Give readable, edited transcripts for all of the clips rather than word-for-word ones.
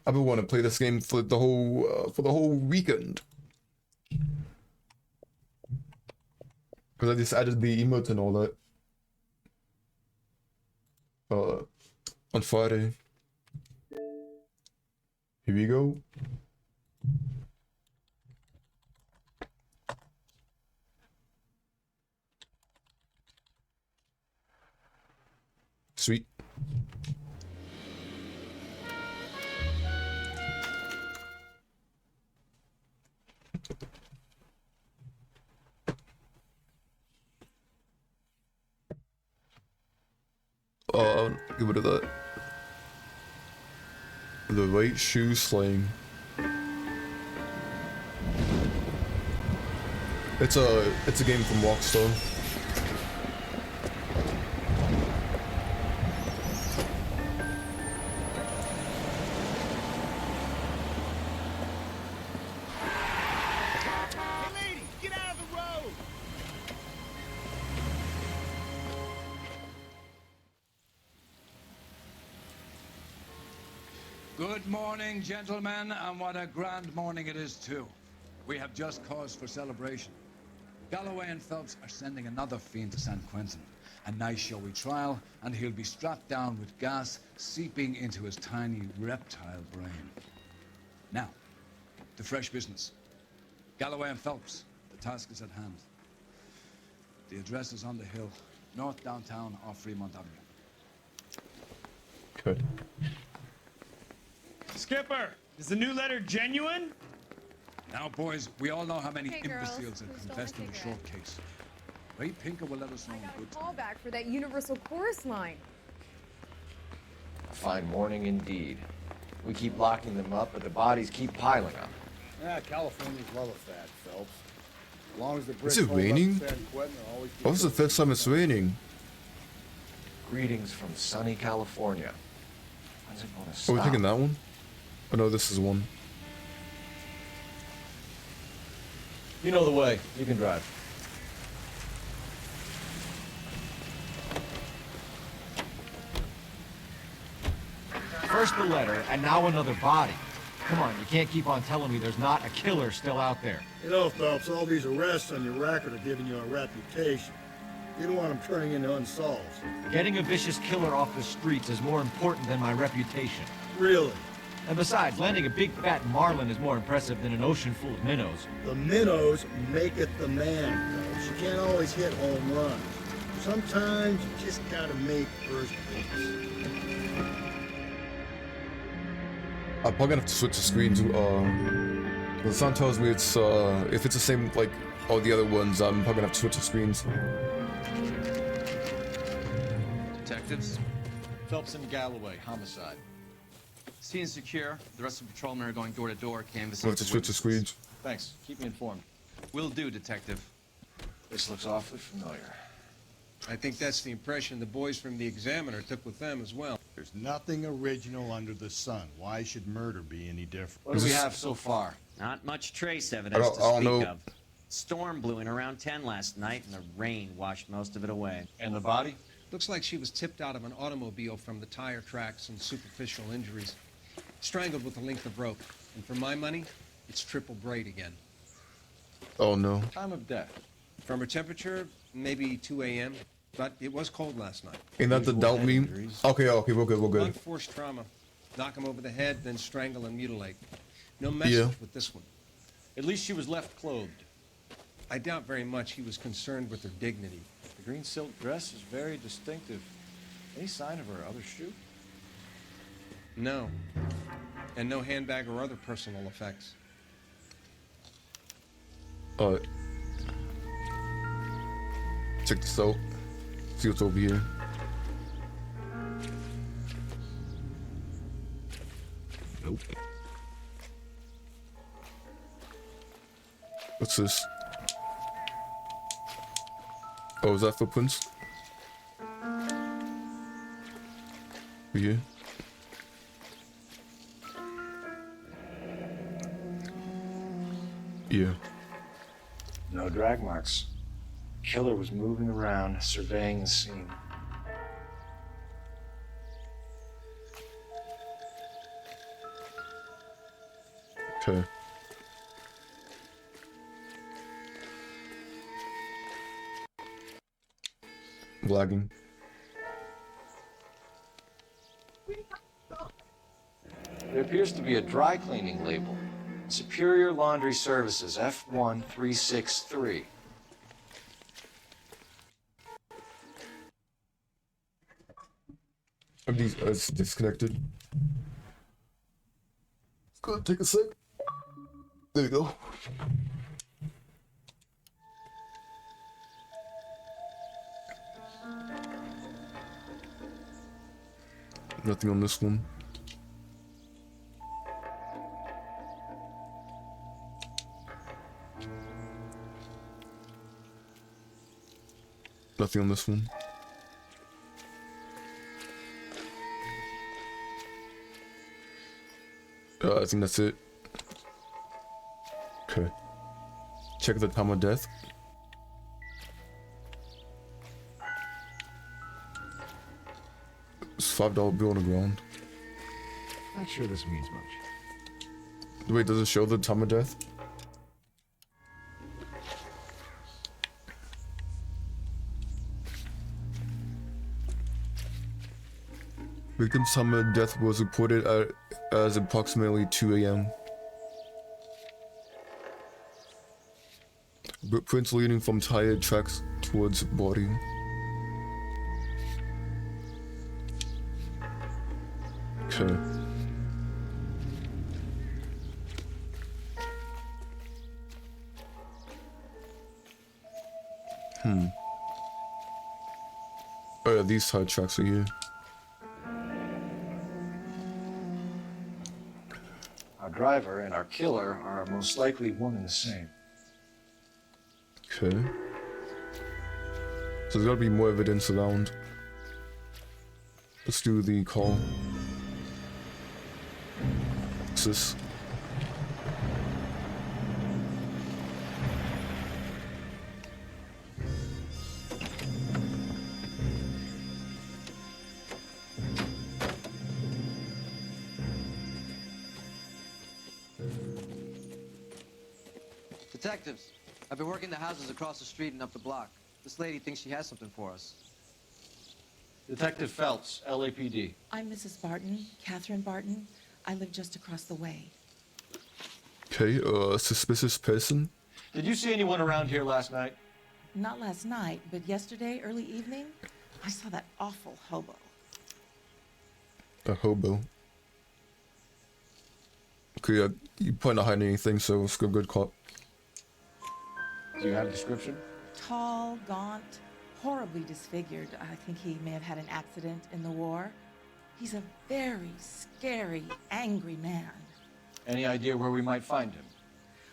I've been wanting to play this game for the whole weekend. Because I just added the emotes and all that. On Friday. Here we go. Sweet. Get rid of that. The white shoe slang. It's a game from Rockstar. Good morning, gentlemen, and what a grand morning it is, too. We have just cause for celebration. Galloway and Phelps are sending another fiend to San Quentin. A nice showy trial, and he'll be strapped down with gas seeping into his tiny reptile brain. Now, to fresh business. Galloway and Phelps, the task is at hand. The address is on the hill, north downtown off Fremont Avenue. Good. Skipper, is the new letter genuine? Now, boys, we all know how many Hey, girls. imbeciles have Who stole confessed my in the cigarette? short case. Ray Pinker will let us know I in got good a time. call back for that Universal Chorus line. A fine morning indeed. We keep locking them up, but the bodies keep piling up. Yeah, Californians love a fat, Phelps. As long as the Is it Brits hold up raining? San Quentin, they'll always be Oh, this is the good. first time it's raining. Greetings from sunny California. When's it gonna Are stop? we taking that one? Oh no, this is one. You know the way. You can drive. First the letter, and now another body. Come on, you can't keep on telling me there's not a killer still out there. You know, Phelps, all these arrests on your record are giving you a reputation. You don't want them turning into unsolved. Getting a vicious killer off the streets is more important than my reputation. Really? And besides, landing a big fat marlin is more impressive than an ocean full of minnows. The minnows make it the man, Phelps. You can't always hit home runs. Sometimes you just gotta make first base. I'm probably gonna have to switch the screens. The sound tells me it's if it's the same like all the other ones, I'm probably gonna have to switch the screens. Detectives, Phelps and Galloway, homicide. scene secure. The rest of the patrolmen are going door to door, canvassing. We'll have to switch the screens. Thanks. Keep me informed. Will do, detective. This looks awfully familiar. I think that's the impression the boys from the Examiner took with them as well. There's nothing original under the sun. Why should murder be any different? What do we have so far? Not much trace evidence to I don't speak know. of. Storm blew in around 10 last night, and the rain washed most of it away. And the body? Looks like she was tipped out of an automobile from the tire tracks and superficial injuries. Strangled with a length of rope. And for my money, it's triple braid again. Oh no. Time of death. From her temperature, maybe 2 a.m., but it was cold last night. Ain't that the doubt meme? Okay, okay, we're good, we're good. Unforced trauma. Knock him over the head, then strangle and mutilate. No message with this one. At least she was left clothed. I doubt very much he was concerned with her dignity. The green silk dress is very distinctive. Any sign of her other shoe? No. And no handbag or other personal effects. Alright. Check this out. See what's over here. Nope. What's this? Oh, is that footprints? Yeah. Yeah. No drag marks. Killer was moving around, surveying the scene. Okay. Lagging. There appears to be a dry cleaning label. Superior Laundry Services, F1363. Are these it's disconnected? It's gonna take a sec. There you go. Nothing on this one. Nothing on this one. I think that's it. Okay. Check the time of death. It's $5 bill on the ground. Not sure this means much. Wait, does it show the time of death? Victim's time of death was reported as approximately 2 a.m. Prints leading from tire tracks towards body. Okay. Oh yeah, these tire tracks are here. Our driver and our killer are most likely one and the same. Okay. So there's gotta be more evidence around. Let's do the call. What's this? Detectives, I've been working the houses across the street and up the block. This lady thinks she has something for us. Detective Phelps, LAPD. I'm Mrs. Barton, Catherine Barton. I live just across the way. Okay, suspicious person? Did you see anyone around here last night? Not last night, but yesterday, early evening, I saw that awful hobo. A hobo. Okay, you probably not hiding anything, so it's a good call. Do you have a description? Tall, gaunt, horribly disfigured. I think he may have had an accident in the war. He's a very scary, angry man. Any idea where we might find him?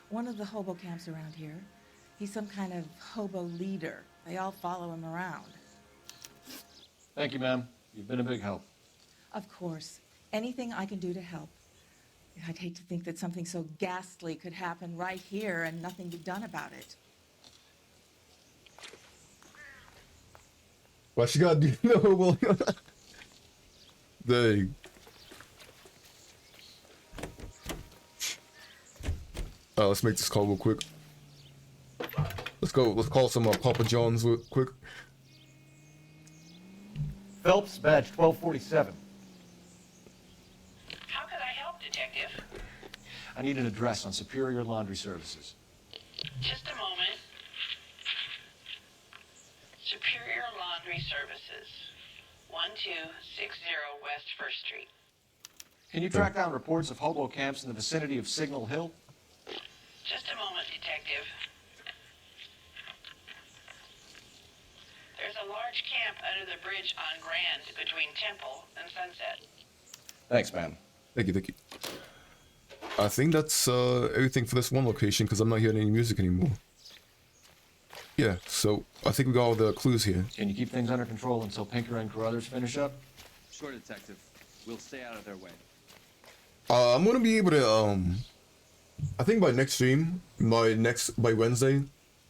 One of the hobo camps around here. He's some kind of hobo leader. They all follow him around. Thank you, ma'am. You've been a big help. Of course. Anything I can do to help. I'd hate to think that something so ghastly could happen right here and nothing be done about it. Why she gotta do no hobo? Dang. Let's make this call real quick. Let's go. Let's call some Papa John's real quick. Phelps, badge 1247. How could I help, Detective? I need an address on Superior Laundry Services. Just a moment. Superior Laundry Services, 1260 West 1st Street. Can you track down reports of hobo camps in the vicinity of Signal Hill? Just a moment, Detective. There's a large camp under the bridge on Grand between Temple and Sunset. Thanks, ma'am. Thank you, thank you. I think that's everything for this one location because I'm not hearing any music anymore. Yeah, so I think we got all the clues here. Can you keep things under control until Pinker and Carruthers finish up? Sure, Detective. We'll stay out of their way. I'm gonna be able to I think by next stream, by Wednesday,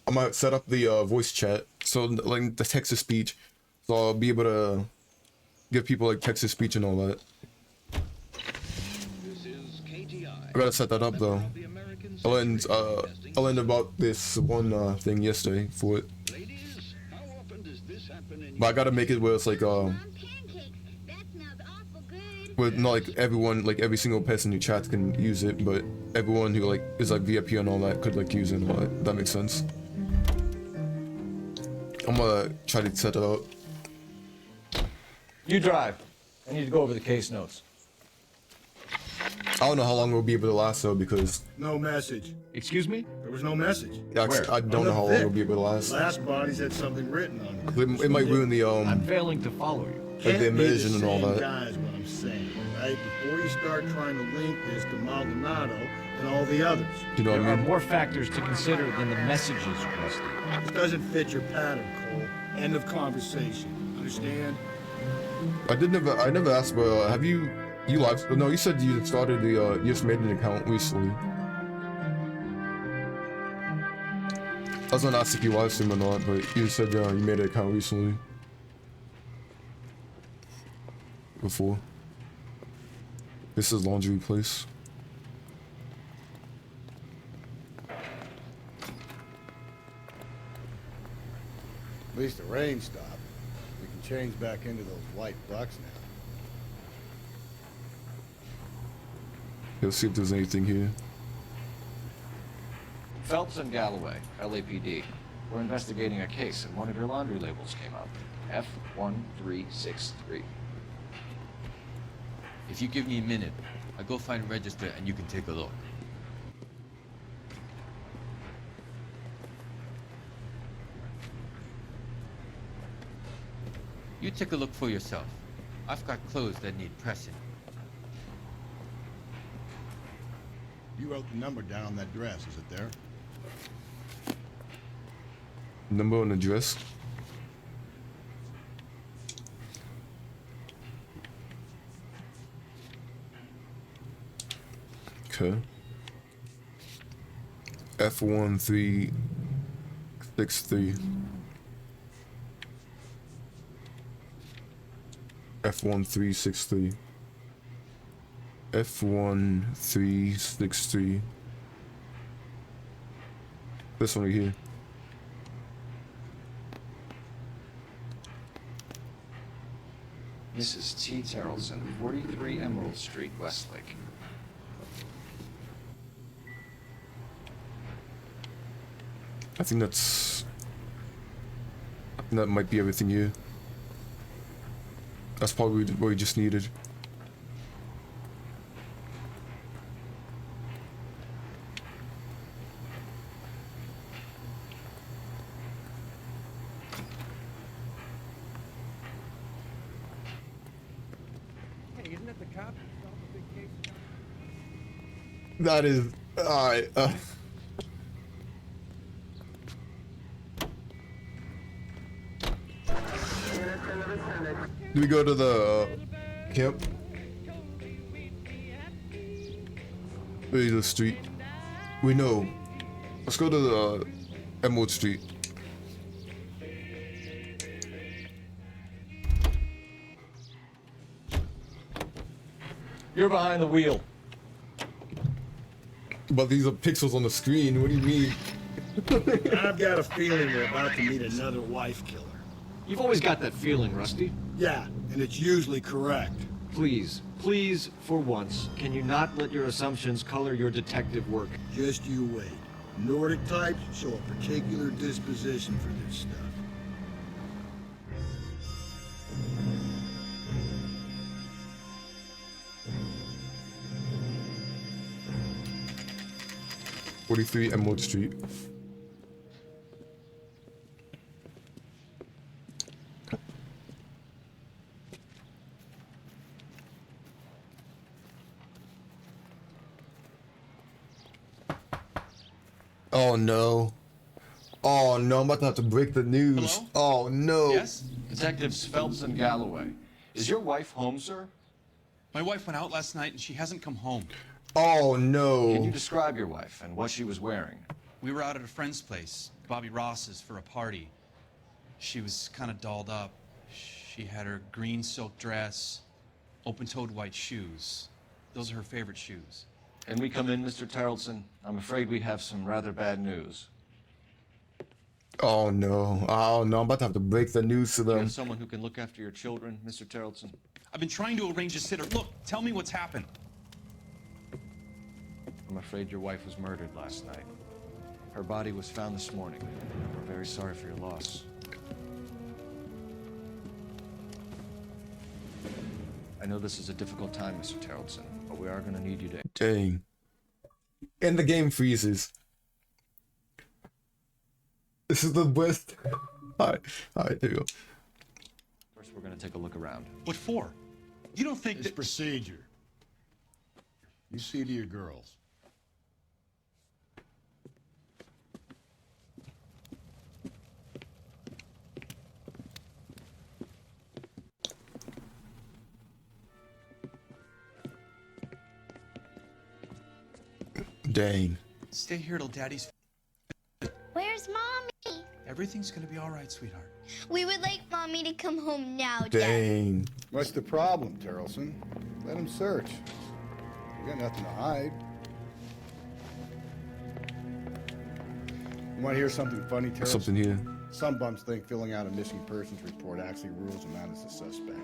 I might set up the voice chat, so like the text to speech, so I'll be able to give people like text to speech and all that. This is KTI. I gotta set that up though. I learned about this one thing yesterday for it. But I gotta make it where it's like where not like everyone, like every single person who chats can use it, but everyone who like is like VIP and all that could like use it and all that. That makes sense. I'm gonna try to set it up. You drive. I need to go over the case notes. I don't know how long we'll be able to last though, because No message. Excuse me? There was no message. I don't know how long we'll be able to last. Last bodies had something written on it. It might ruin the I'm failing to follow you. like the immersion and all that. Guys, what I'm saying, right? Before you start trying to link this to Maldonado and all the others. You know what There I are mean? more factors to consider than the messages, Rusty. This doesn't fit your pattern, Cole. End of conversation. Understand? I never asked, but have you live? No, you said you started the you just made an account recently. I was gonna ask if you live stream or not, but you said you made an account recently. Before. This is laundry place. At least the rain stopped. We can change back into those white bucks now. Let's see if there's anything here. Phelps and Galloway, LAPD. We're investigating a case, and one of your laundry labels came up. F1363. If you give me a minute, I'll go find a register and you can take a look. You take a look for yourself. I've got clothes that need pressing. You wrote the number down on that dress, is it there? Number and address. Okay. F1363. F1363. F1363. This one right here. Mrs. T. Terrelson, 43 Emerald Street, Westlake. I think that might be everything here. That's probably what we just needed. Hey, isn't that the cop who solved the big case? That is alright. Do we go to the camp? Maybe the street. We know. Let's go to the Emerald Street. You're behind the wheel. But these are pixels on the screen. What do you mean? I've got a feeling we're about to meet another wife killer. You've always got that feeling, Rusty. Yeah, and it's usually correct. Please, please, for once, can you not let your assumptions color your detective work? Just you wait. Nordic types show a particular disposition for this stuff. '43 Emerald Street. Oh no. Oh no, I'm about to have to break the news. Hello? Oh no. Yes? Detectives Phelps and Galloway. Is your wife home, sir? My wife went out last night and she hasn't come home. Oh no. Can you describe your wife and what she was wearing? We were out at a friend's place, Bobby Ross's, for a party. She was kind of dolled up. She had her green silk dress, open-toed white shoes. Those are her favorite shoes. Can we come in, Mr. Tarleton? I'm afraid we have some rather bad news. Oh no. Oh no, I'm about to have to break the news to Do you them. have someone who can look after your children, Mr. Tarleton? I've been trying to arrange a sitter. Look, tell me what's happened. I'm afraid your wife was murdered last night. Her body was found this morning. We're very sorry for your loss. I know this is a difficult time, Mr. Tarleton, but we are going to need you to... Dang. And the game freezes. This is the best. Alright, there you go. First, we're going to take a look around. What for? You don't think It's that... procedure. You see to your girls. Dang. Stay here till Daddy's... Where's Mommy? Everything's gonna be all right, sweetheart. We would like Mommy to come home now, Dad. Dang. What's the problem, Tarleton? Let him search. You got nothing to hide. You want to hear something funny, Tarleton? Something here. Some bums think filling out a missing persons report actually rules them out as a suspect.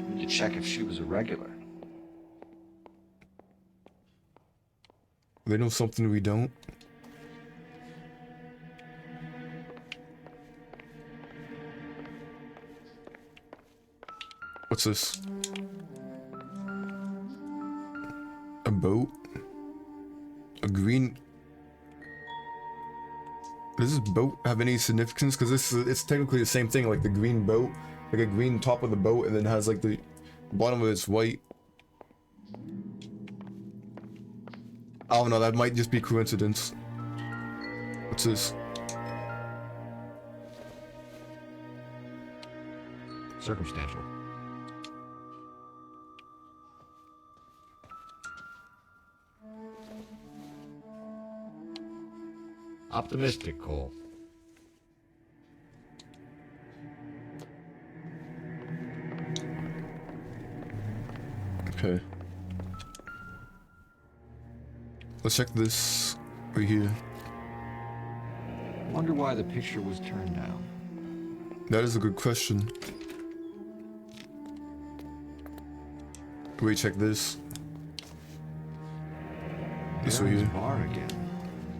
We need to check if she was a regular. They know something we don't. What's this? A boat? A green... Does this boat have any significance? Because it's technically the same thing, like the green boat. Like a green top of the boat, and then has like the bottom of it's white. I don't know, that might just be coincidence. What's this? Circumstantial. Optimistic, Cole. Okay. Let's check this right here. Wonder why the picture was turned down. That is a good question. Wait, check this. This right Mary's here. bar again.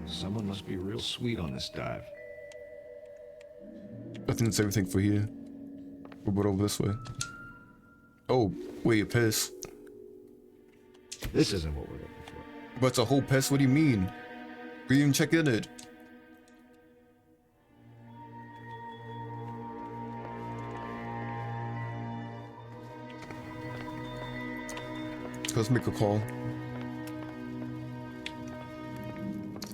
Someone must be real sweet on this dive. I think that's everything for here. We'll go over this way. Oh, wait, a piss. This isn't what we're looking for. But it's a whole piss? What do you mean? We didn't even check in it. Let's make a call.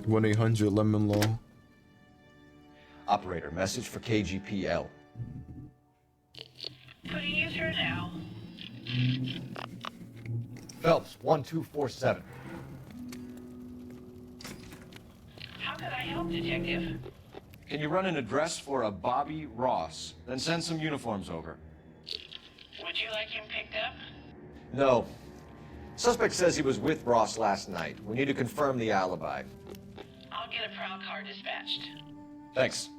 1-800 Lemon Law. Operator, message for KGPL. Putting you through now. Phelps, 1247. How could I help, Detective? Can you run an address for a Bobby Ross? Then send some uniforms over. Would you like him picked up? No. Suspect says he was with Ross last night. We need to confirm the alibi. I'll get a prowl car dispatched. Thanks.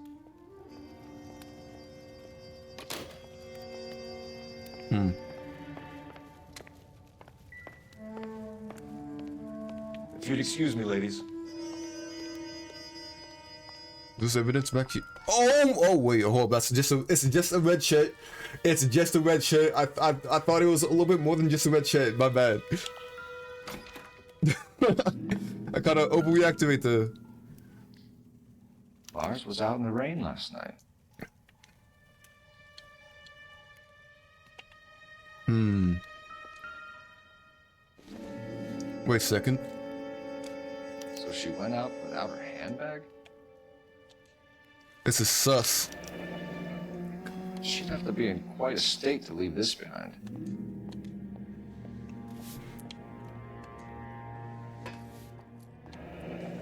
If you'd excuse me, ladies. This evidence back here. Oh wait, hold up. It's just a red shirt. It's just a red shirt. I thought it was a little bit more than just a red shirt. My bad. I kind of overreacted there. Lars was out in the rain last night. Wait a second. So she went out without her handbag? This is sus. She'd have to be in quite a state to leave this behind.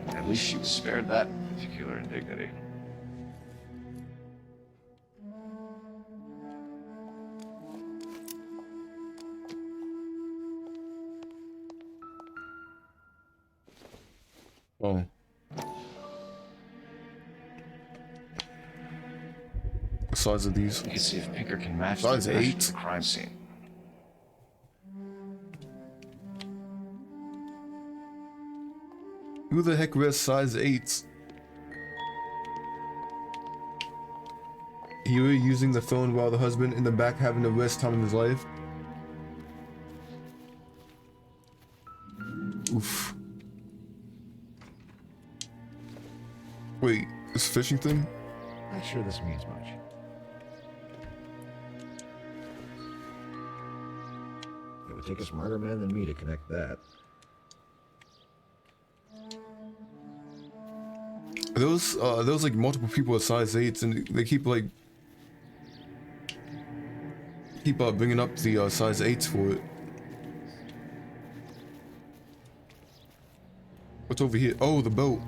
At least she was spared that particular indignity. Oh. The size of these. You can see if Pinker can match Size the 8. the crime scene. Who the heck wears size 8s? He was using the phone while the husband in the back having the worst time of his life. Oof. Wait, this fishing thing? Not sure this means much. It would take a smarter man than me to connect that. Those like multiple people with size 8s, and they keep bringing up the size 8s for it. What's over here? Oh, the boat.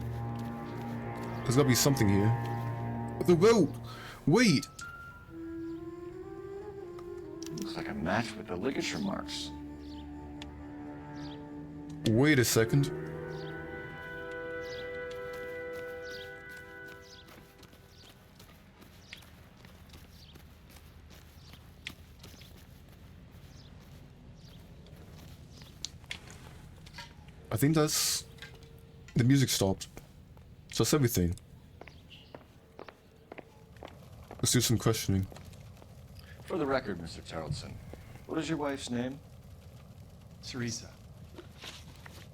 There's gotta be something here. The boat! Wait! Looks like a match with the ligature marks. Wait a second. I think that's... The music stopped. So that's everything. Let's do some questioning. For the record, Mr. Tarleton, what is your wife's name? Teresa.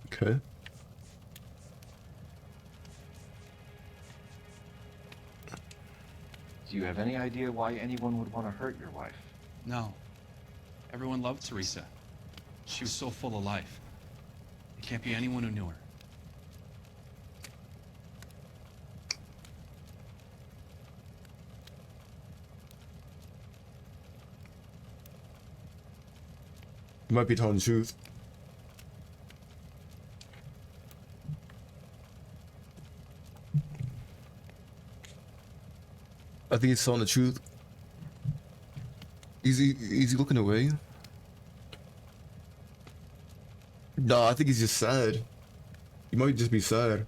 Okay. Do you have any idea why anyone would want to hurt your wife? No. Everyone loved Teresa. She was so full of life. There can't be anyone who knew her. You might be telling the truth. I think he's telling the truth. Is he looking away? Nah, I think he's just sad. He might just be sad.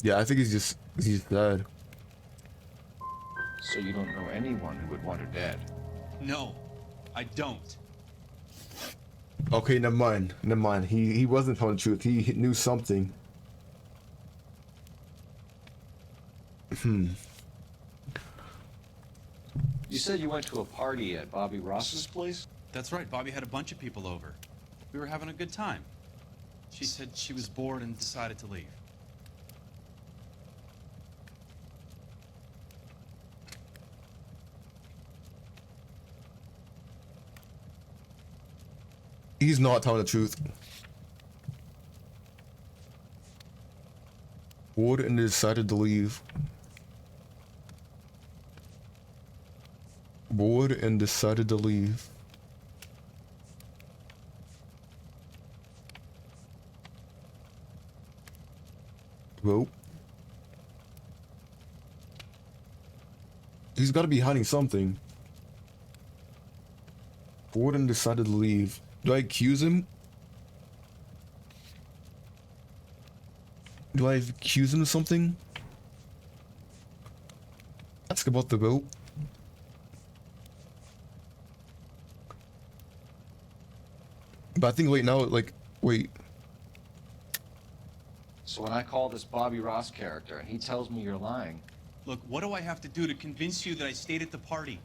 Yeah, I think he's sad. So you don't know anyone who would want her dead? No, I don't. Okay, never mind. Never mind. He wasn't telling the truth. He knew something. You said you went to a party at Bobby Ross's place? That's right, Bobby had a bunch of people over. We were having a good time. She said she was bored and decided to leave. He's not telling the truth. Bored and decided to leave. Bored and decided to leave. Well, he's got to be hiding something. Bored and decided to leave. Do I accuse him? Do I accuse him of something? Ask about the boat. But I think wait now, wait. So when I call this Bobby Ross character and he tells me you're lying... Look, what do I have to do to convince you that I stayed at the party?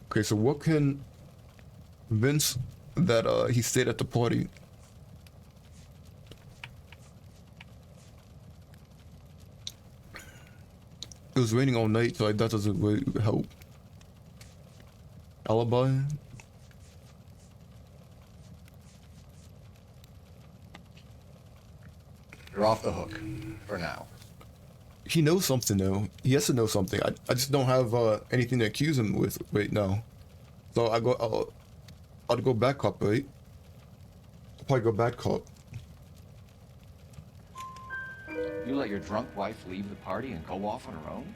Okay, so what can convince that he stayed at the party? It was raining all night, so that doesn't really help. Alibi? You're off the hook. For now. He knows something though. He has to know something. I just don't have anything to accuse him with right now. So I'd go bad cop, right? I'll probably go bad cop. You let your drunk wife leave the party and go off on her own?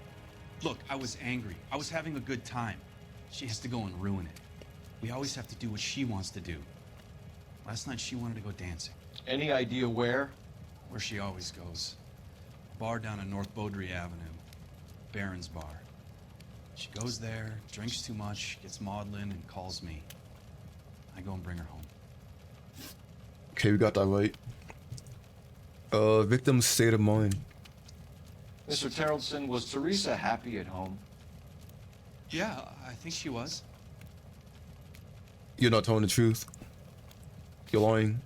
Look, I was angry. I was having a good time. She has to go and ruin it. We always have to do what she wants to do. Last night she wanted to go dancing. Any idea where? Where she always goes. A bar down on North Beaudry Avenue. Baron's Bar. She goes there, drinks too much, gets maudlin, and calls me. I go and bring her home. Okay, we got that right. Victim's state of mind. Mr. Terrelson, was Teresa happy at home? Yeah, I think she was. You're not telling the truth. You're lying.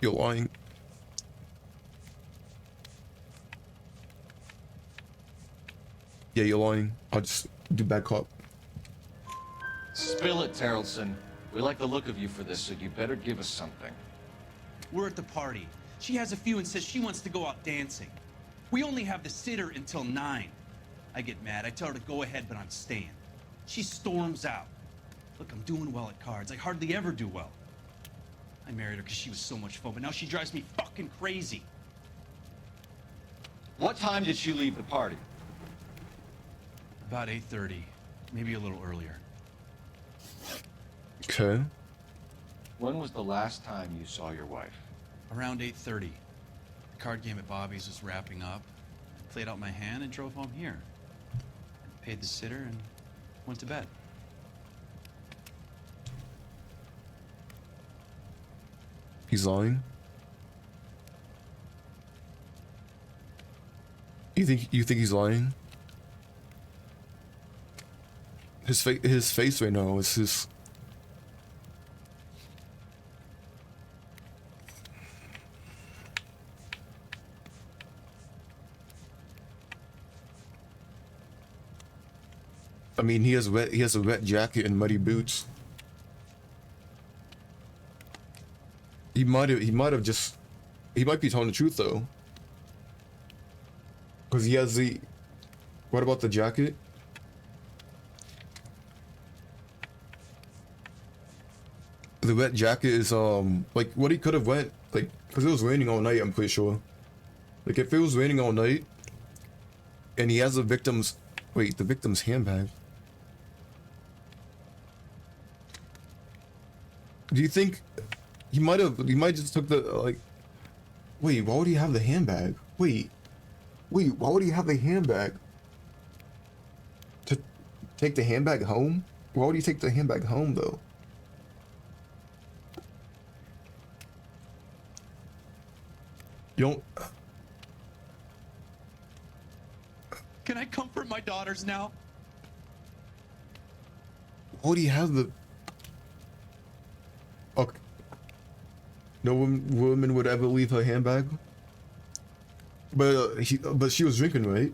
You're lying. Yeah, you're lying. I'll just do bad cop. Spill it, Terrelson. We like the look of you for this, so you better give us something. We're at the party. She has a few and says she wants to go out dancing. We only have the sitter until 9. I get mad. I tell her to go ahead, but I'm staying. She storms out. Look, I'm doing well at cards. I hardly ever do well. I married her because she was so much fun, but now she drives me fucking crazy. What time did she leave the party? About 8:30, maybe a little earlier. Okay. When was the last time you saw your wife? Around 8:30. The card game at Bobby's was wrapping up. I played out my hand and drove home here. I paid the sitter and went to bed. He's lying. You think he's lying? His face right now is his. I mean, he has a wet jacket and muddy boots. He might be telling the truth though. Cause he has the, what about the jacket? The wet jacket is like what he could have went like, cause it was raining all night, I'm pretty sure. Like if it was raining all night and he has the victim's handbag. Do you think he might just took the wait, why would he have the handbag? Wait, why would he have the handbag? To take the handbag home? Why would he take the handbag home though? You don't. Can I comfort my daughters now? Why would he have the? Okay. No woman would ever leave her handbag. But she was drinking, right?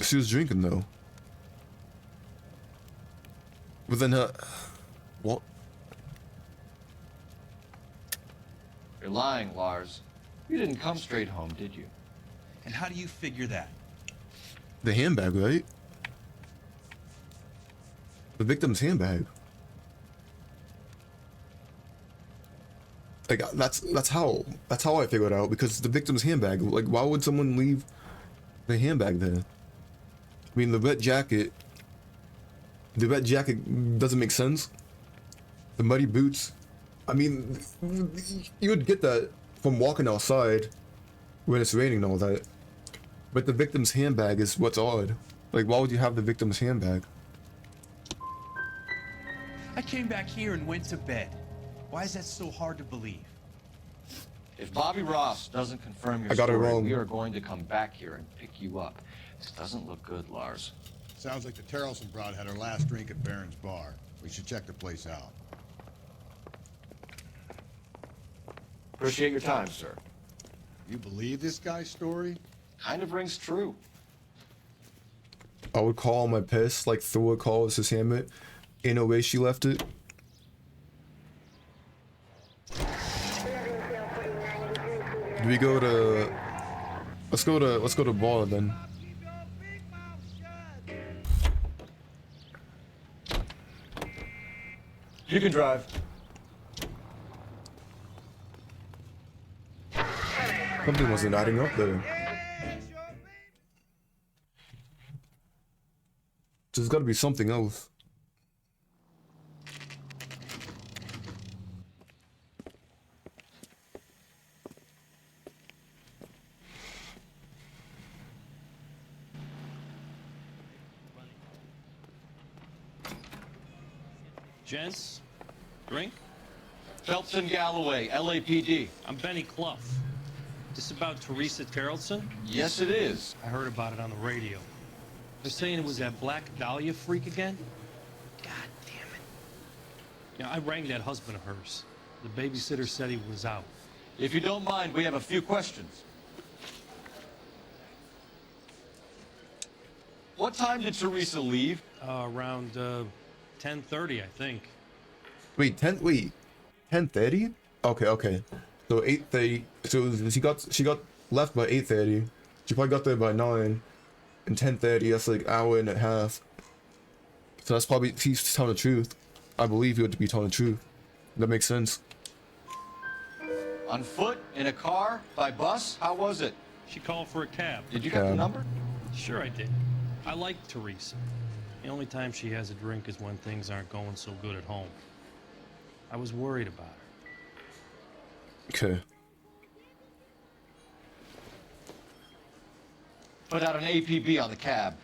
She was drinking though. But then what? You're lying, Lars. You didn't come straight home, did you? And how do you figure that? The handbag, right? The victim's handbag. Like that's how I figured out, because the victim's handbag. Like why would someone leave the handbag there? I mean the wet jacket doesn't make sense. The muddy boots. I mean you would get that from walking outside when it's raining and all that. But the victim's handbag is what's odd. Like why would you have the victim's handbag? I came back here and went to bed. Why is that so hard to believe? If Bobby Ross doesn't confirm your I got it story, wrong. we are going to come back here and pick you up. This doesn't look good, Lars. Sounds like the Terrelson broad had her last drink at Baron's Bar. We should check the place out. Appreciate your time, sir. You believe this guy's story? Kind of rings true. I would call my piss, like Thor would call his helmet, in a way she left it. Do we go to? Let's go to bar then. You can drive. Something wasn't adding up there. There's gotta be something else. Gents, drink? Phelps and Galloway, LAPD. I'm Benny Clough. This about Teresa Carrollson? Yes, it is. I heard about it on the radio. They're saying it was that Black Dahlia freak again? God damn it. Yeah, I rang that husband of hers. The babysitter said he was out. If you don't mind, we have a few questions. What time did Teresa leave? Around 10:30, I think. Wait, 10:30? Okay. So 8:30. So she got left by 8:30. She probably got there by 9. And 10:30, that's like an hour and a half. So that's probably, he's telling the truth. I believe he would be telling the truth. That makes sense. On foot? In a car? By bus? How was it? She called for a cab. Did you get the number? Sure I did. I like Teresa. The only time she has a drink is when things aren't going so good at home. I was worried about her. Okay. Put out an APB on the cab.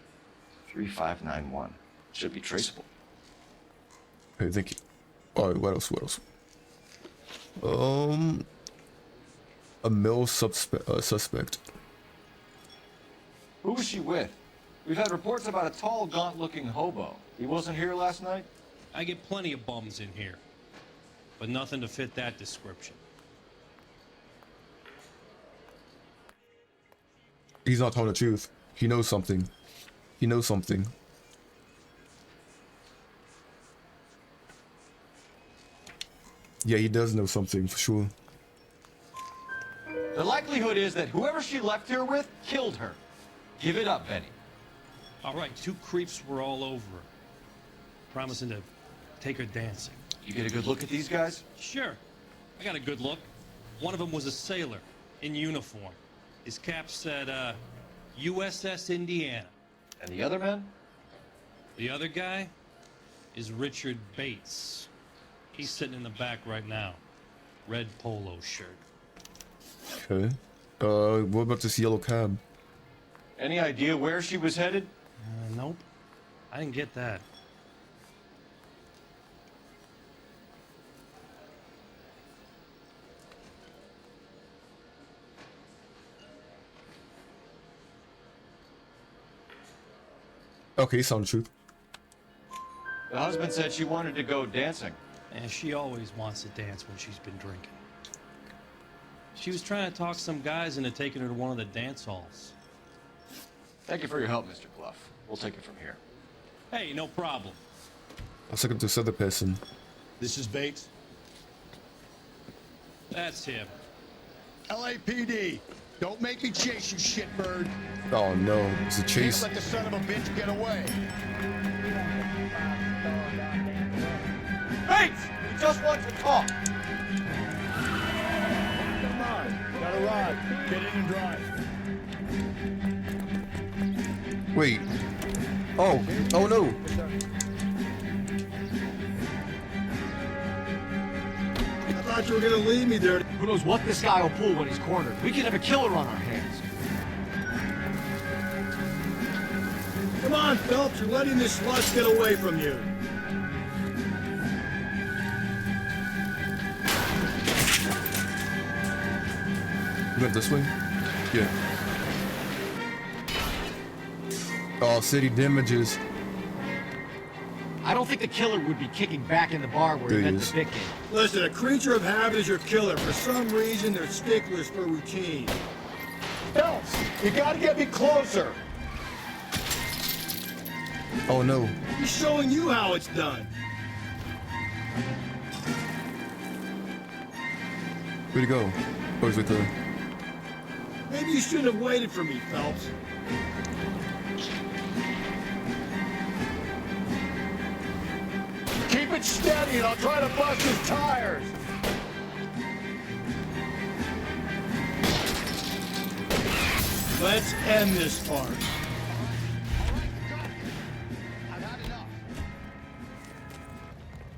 3591. Should be traceable. Okay, thank you. Alright, what else? A male suspect. Who was she with? We've had reports about a tall, gaunt-looking hobo. He wasn't here last night? I get plenty of bums in here, but nothing to fit that description. He's not telling the truth. He knows something. Yeah, he does know something for sure. The likelihood is that whoever she left here with killed her. Give it up, Benny. All right, 2 creeps were all over her, promising to take her dancing. You get a good look at these guys? Sure. I got a good look. One of them was a sailor in uniform. His cap said, USS Indiana. And the other men? The other guy is Richard Bates. He's sitting in the back right now. Red polo shirt. Okay. What about this yellow cab? Any idea where she was headed? Nope. I didn't get that. Okay, sound truth. The husband said she wanted to go dancing. And she always wants to dance when she's been drinking. She was trying to talk some guys into taking her to one of the dance halls. Thank you for your help, Mr. Clough. We'll take it from here. Hey, no problem. I'll second this other person. This is Bates. That's him. LAPD. Don't make me chase you, shitbird. Oh no, it's a chase. Can't let the son of a bitch get away. Bates! We just want to talk. Come on. Got a ride. Get in and drive. Wait. Oh no. I thought you were gonna leave me there. Who knows what this guy will pull when he's cornered? We could have a killer on our hands. Come on, Phelps. You're letting this slut get away from you. You went this way? Yeah. Oh, city damages. I don't think the killer would be kicking back in the bar where he met the victim. Listen, a creature of habit is your killer. For some reason, they're sticklers for routine. Phelps, you gotta get me closer. Oh no. He's showing you how it's done. Where'd he go? Oh, he's right there. Maybe you shouldn't have waited for me, Phelps. Keep it steady and I'll try to bust his tires. Let's end this farce.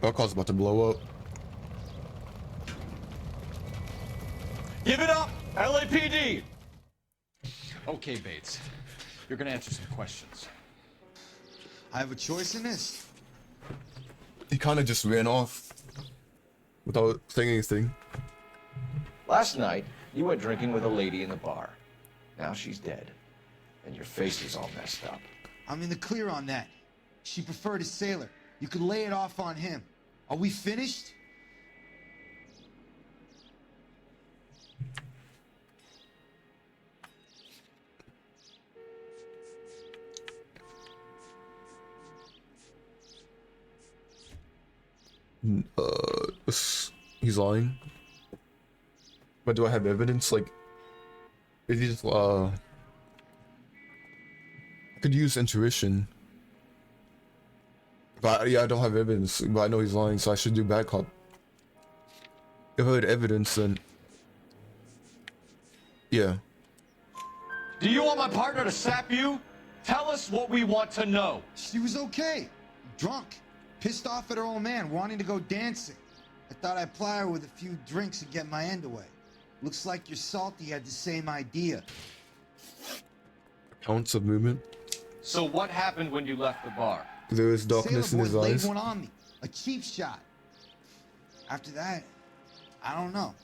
Our car's about to blow up. Give it up, LAPD! Okay, Bates. You're gonna answer some questions. I have a choice in this. He kind of just ran off without saying anything. Last night, you went drinking with a lady in the bar. Now she's dead. And your face is all messed up. I'm in the clear on that. She preferred a sailor. You could lay it off on him. Are we finished? He's lying. But do I have evidence? Like, is he just, I could use intuition. But yeah, I don't have evidence, but I know he's lying, so I should do bad cop. If I had evidence, then yeah. Do you want my partner to sap you? Tell us what we want to know. She was okay. Drunk. Pissed off at her old man, wanting to go dancing. I thought I'd ply her with a few drinks and get my end away. Looks like your salty had the same idea. Counts of movement. So what happened when you left the bar? There was darkness in his Sailor Boy eyes. laid one on me. A cheap shot. After that, I don't know.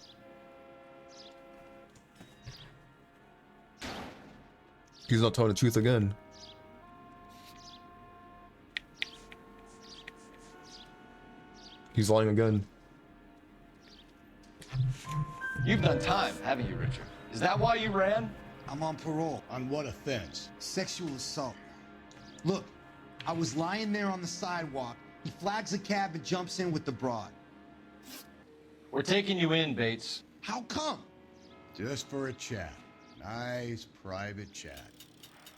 He's not telling the truth again. He's lying again. You've done time, haven't you, Richard? Is that why you ran? I'm on parole. On what offense? Sexual assault. Look, I was lying there on the sidewalk. He flags a cab and jumps in with the broad. We're taking you in, Bates. How come? Just for a chat. Nice private chat.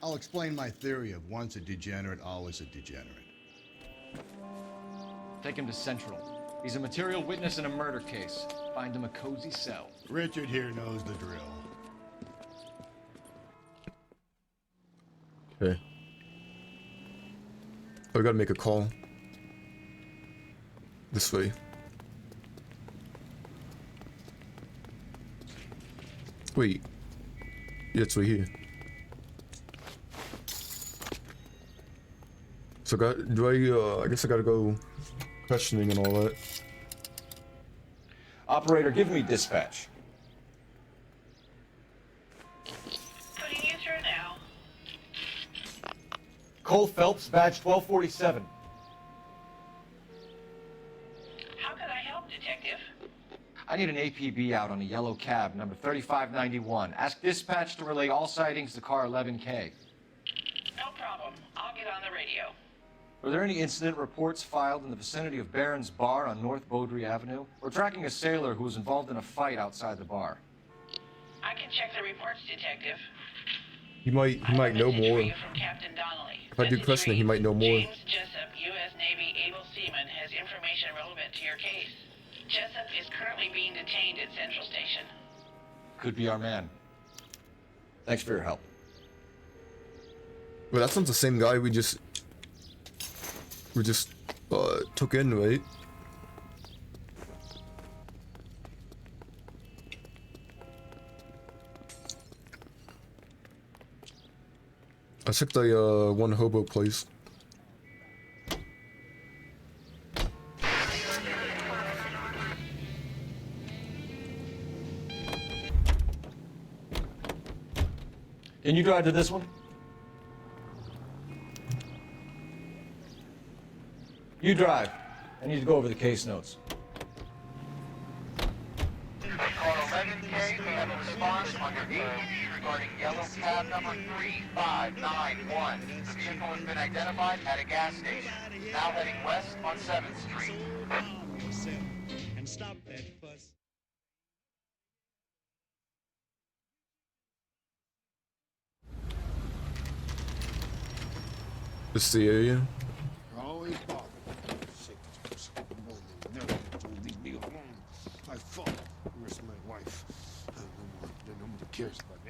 I'll explain my theory of once a degenerate, always a degenerate. Take him to Central. He's a material witness in a murder case. Find him a cozy cell. Richard here knows the drill. Okay. I gotta make a call. This way. Wait. Yeah, it's right here. So I guess I gotta go questioning and all that. Operator, give me dispatch. Putting you through now. Cole Phelps, badge 1247. How can I help, Detective? I need an APB out on a yellow cab, number 3591. Ask dispatch to relay all sightings to car 11K. No problem. I'll get on the radio. Were there any incident reports filed in the vicinity of Barron's Bar on North Beaudry Avenue? We're tracking a sailor who was involved in a fight outside the bar. I can check the reports, Detective. He might know more. From Captain Donnelly. If I do questioning, he might know more. James Jessup, U.S. Navy able seaman, has information relevant to your case. Jessup is currently being detained at Central Station. Could be our man. Thanks for your help. Well, that's not the same guy we just took in, right? I checked the one hobo place. Can you drive to this one? You drive. I need to go over the case notes. Car 11K, we have a response on your APB regarding yellow cab number 3591. The vehicle has been identified at a gas station. Now heading west on 7th Street. And stop that fuss. This is the area. Always bothered. Never told these me alone. I fought. Where's my wife? No one cares about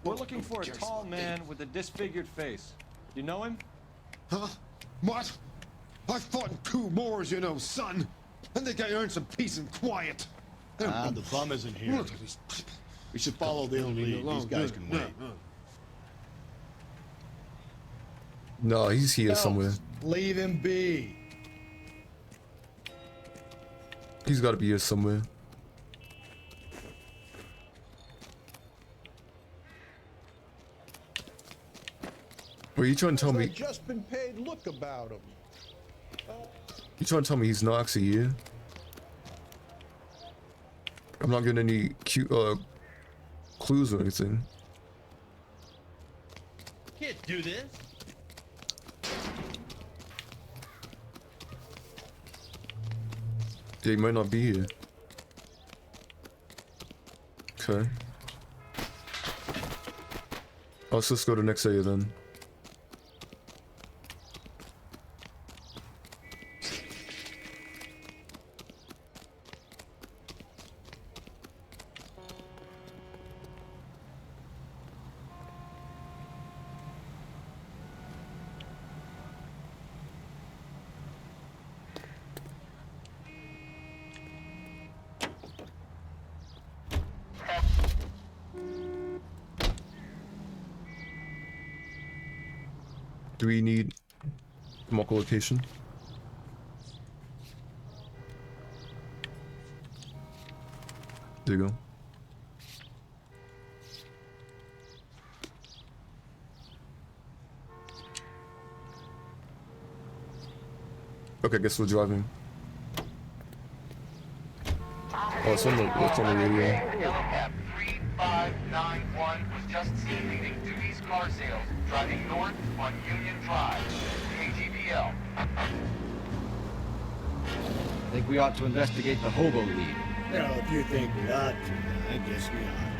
We're looking for a tall man with a disfigured face. You know him? Huh? What? I fought in 2 wars, you know, son. I think I earned some peace and quiet. The bum isn't here. We should follow the lead. These guys can wait. No, he's here somewhere. Leave him be. He's got to be here somewhere. Wait, you trying to tell me? I've just been paid. Look about him. You trying to tell me he's not actually here? I'm not getting any cute clues or anything. Can't do this. Yeah, he might not be here. Okay. Let's just go to next area then. Do we need marker location? There you go. Okay, I guess we're driving. Oh, it's on the radio. Yellow cab 3591 was just seen leaving Dewey's Car Sales, driving north on Union Drive. KGPL. I think we ought to investigate the hobo lead. Well, if you think we ought to, I guess we ought.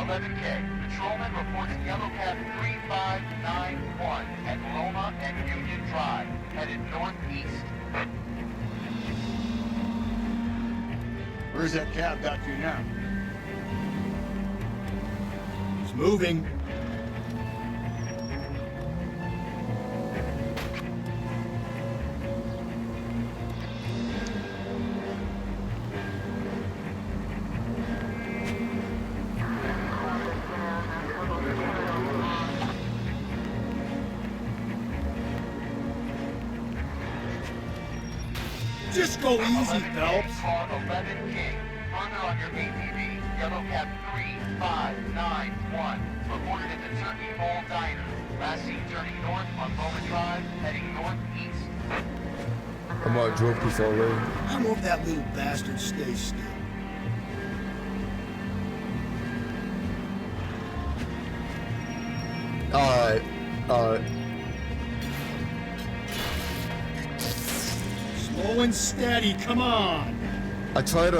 11K. Patrolman reports yellow cab 3591 at Loma and Union Drive, headed northeast. Where's that cab got to now? He's moving. Just go easy, Phelps. Car 11 King. Further on your ATV, yellow cab 3591. Reported at the Turkey Bowl Diner. Last seen turning north on Loma Drive, heading northeast. I might have drove too far away. I hope that little bastard stays still. Slow and steady, come on! I tried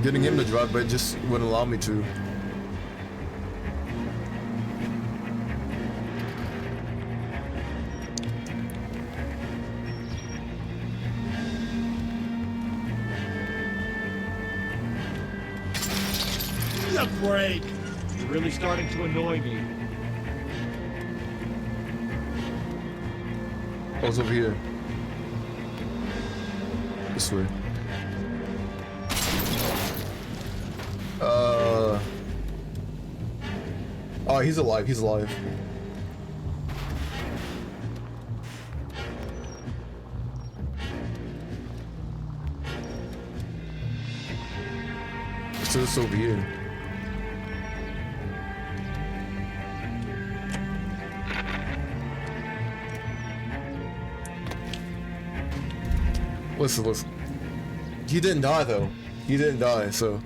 getting him to drive, but it just wouldn't allow me to. The brake! You're really starting to annoy me. I was over here. This way. Oh, he's alive, he's alive. So it's over here. Listen. He didn't die though. He didn't die, so.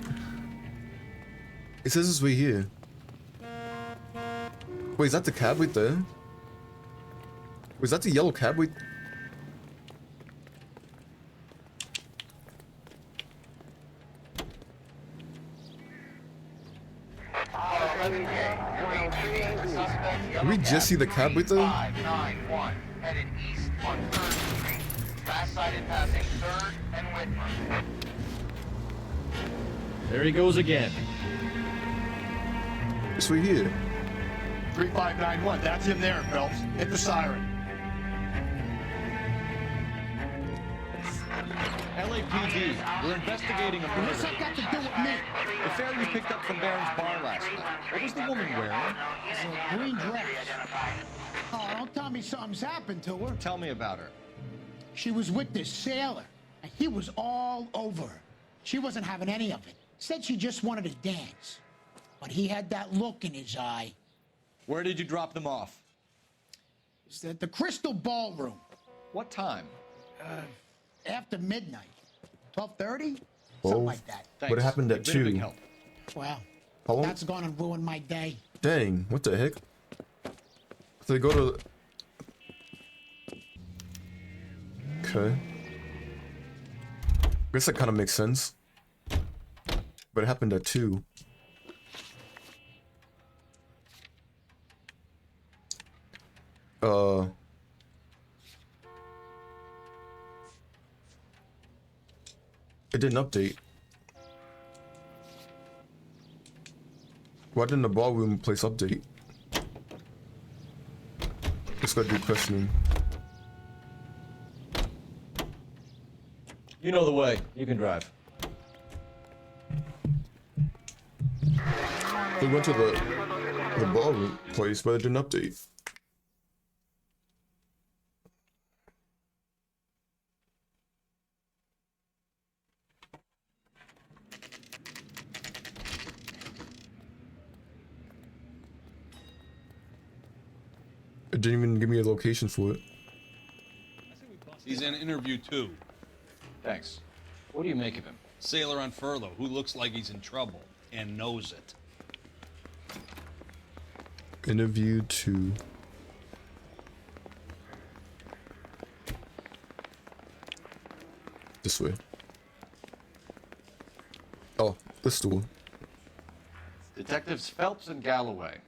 It says it's way here. Wait, is that the cab right there? Was that the yellow cab right? Did we just see the cab right there? 591, headed east on 3rd Street. Last sighted passing 3rd and Whitmer. There he goes again. It's right here. 3591, that's him there, Phelps. Hit the siren. LAPD, we're investigating a murder. What's that got to do with me? The fare you picked up from Barron's bar last night. What was the woman wearing? It's a green dress. Oh, don't tell me something's happened to her. Tell me about her. She was with this sailor, and he was all over her. She wasn't having any of it. Said she just wanted to dance. But he had that look in his eye. Where did you drop them off? It's at the Crystal Ballroom. What time? After midnight. 12:30? Oh, Something like that. what happened at 2? Well, How long? that's gonna ruin my day. Dang, what the heck? So they go to... Okay. Guess that kind of makes sense. But it happened at 2. It didn't update. Why didn't the ballroom place update? Just gotta do questioning. You know the way. You can drive. They went to the ballroom place, but it didn't update. It didn't even give me a location for it. He's in interview 2. Thanks. What do you make of him? Sailor on furlough who looks like he's in trouble and knows it. Interview 2. This way. Oh, this door. Detectives Phelps and Galloway.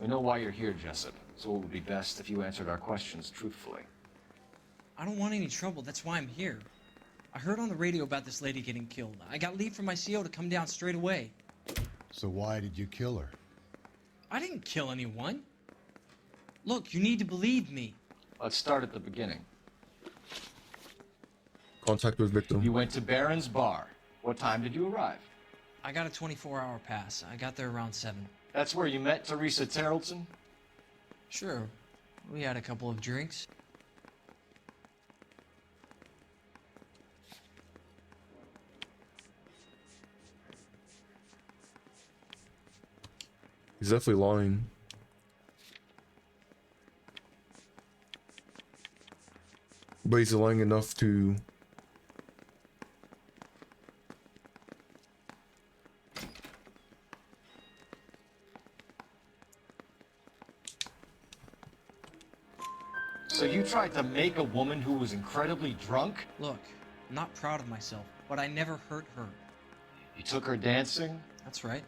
We know why you're here, Jessup, so it would be best if you answered our questions truthfully. I don't want any trouble, that's why I'm here. I heard on the radio about this lady getting killed. I got leave from my CO to come down straight away. So why did you kill her? I didn't kill anyone. Look, you need to believe me. Let's start at the beginning. Contact with victim. You went to Barron's bar. What time did you arrive? I got a 24-hour pass. I got there around 7. That's where you met Teresa Terrelson? Sure. We had a couple of drinks. He's definitely lying. But he's lying enough to... So you tried to make a woman who was incredibly drunk? Look, I'm not proud of myself, but I never hurt her. You took her dancing? That's right.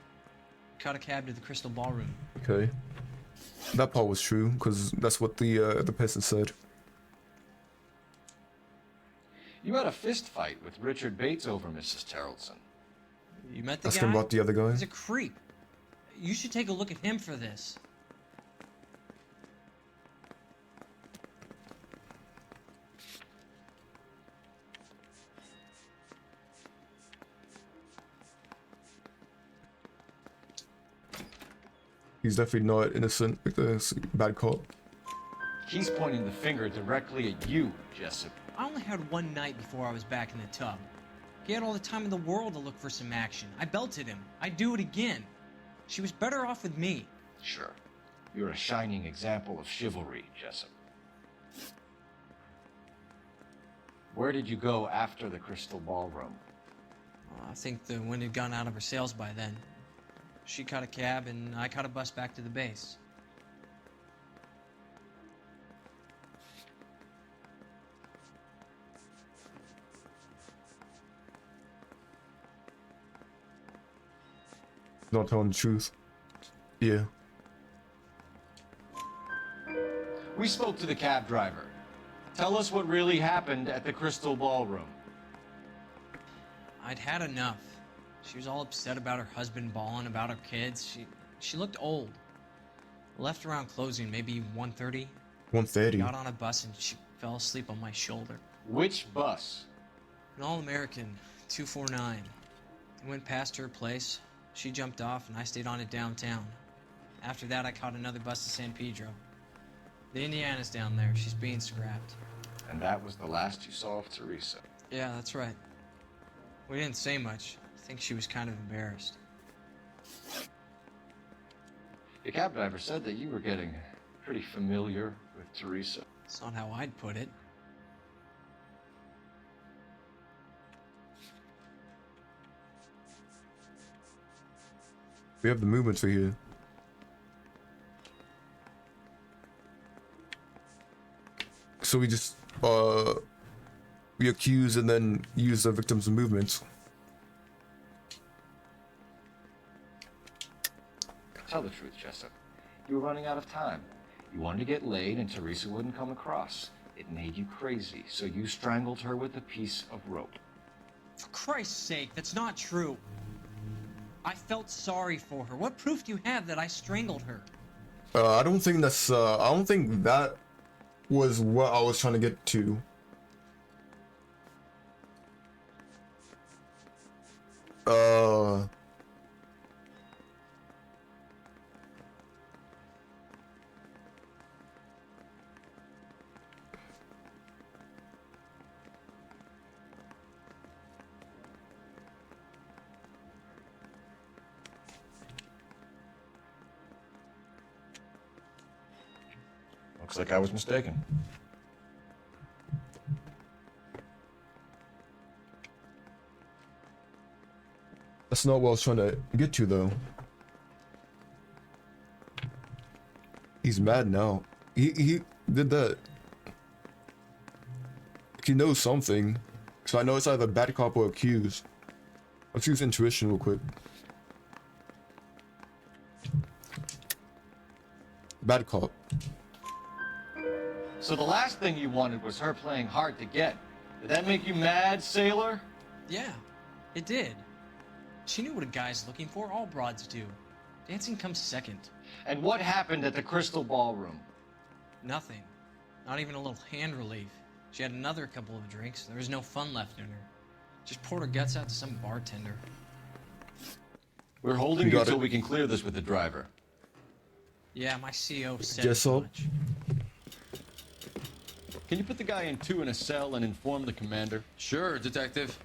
Caught a cab to the Crystal Ballroom. Okay. That part was true, because that's what the person said. You had a fist fight with Richard Bates over Mrs. Terrelson. You met the Ask guy? him about the other guy. He's a creep. You should take a look at him for this. He's definitely not innocent, like this bad cop. He's pointing the finger directly at you, Jessup. I only had one night before I was back in the tub. He had all the time in the world to look for some action. I belted him. I'd do it again. She was better off with me. Sure. You're a shining example of chivalry, Jessup. Where did you go after the Crystal Ballroom? I think the wind had gone out of her sails by then. She caught a cab, and I caught a bus back to the base. Not telling the truth. Yeah. We spoke to the cab driver. Tell us what really happened at the Crystal Ballroom. I'd had enough. She was all upset about her husband bawling about her kids. She looked old. Left around closing, maybe 1:30. 1:30. Got on a bus and she fell asleep on my shoulder. Which bus? An All-American, 249. I went past her place. She jumped off and I stayed on it downtown. After that, I caught another bus to San Pedro. The Indiana's down there. She's being scrapped. And that was the last you saw of Teresa. Yeah, that's right. We didn't say much. I think she was kind of embarrassed. Your cab driver said that you were getting pretty familiar with Teresa. It's not how I'd put it. We have the movements for here. So we just we accuse and then use the victim's movements. Tell the truth, Jessup. You were running out of time. You wanted to get laid and Teresa wouldn't come across. It made you crazy, so you strangled her with a piece of rope. For Christ's sake, that's not true. I felt sorry for her. What proof do you have that I strangled her? I don't think that's I don't think that was what I was trying to get to. Looks like I was mistaken. That's not what I was trying to get to, though. He's mad now. He did that. He knows something. So I know it's either bad cop or accused. Let's use intuition real quick. Bad cop. So the last thing you wanted was her playing hard to get. Did that make you mad, sailor? Yeah, it did. She knew what a guy's looking for. All broads do. Dancing comes second. And what happened at the Crystal Ballroom? Nothing. Not even a little hand relief. She had another couple of drinks. There was no fun left in her. Just poured her guts out to some bartender. We're holding you until we can clear this with the driver. Yeah, my CO said Guess so. much. Can you put the guy in two in a cell and inform the commander? Sure, detective.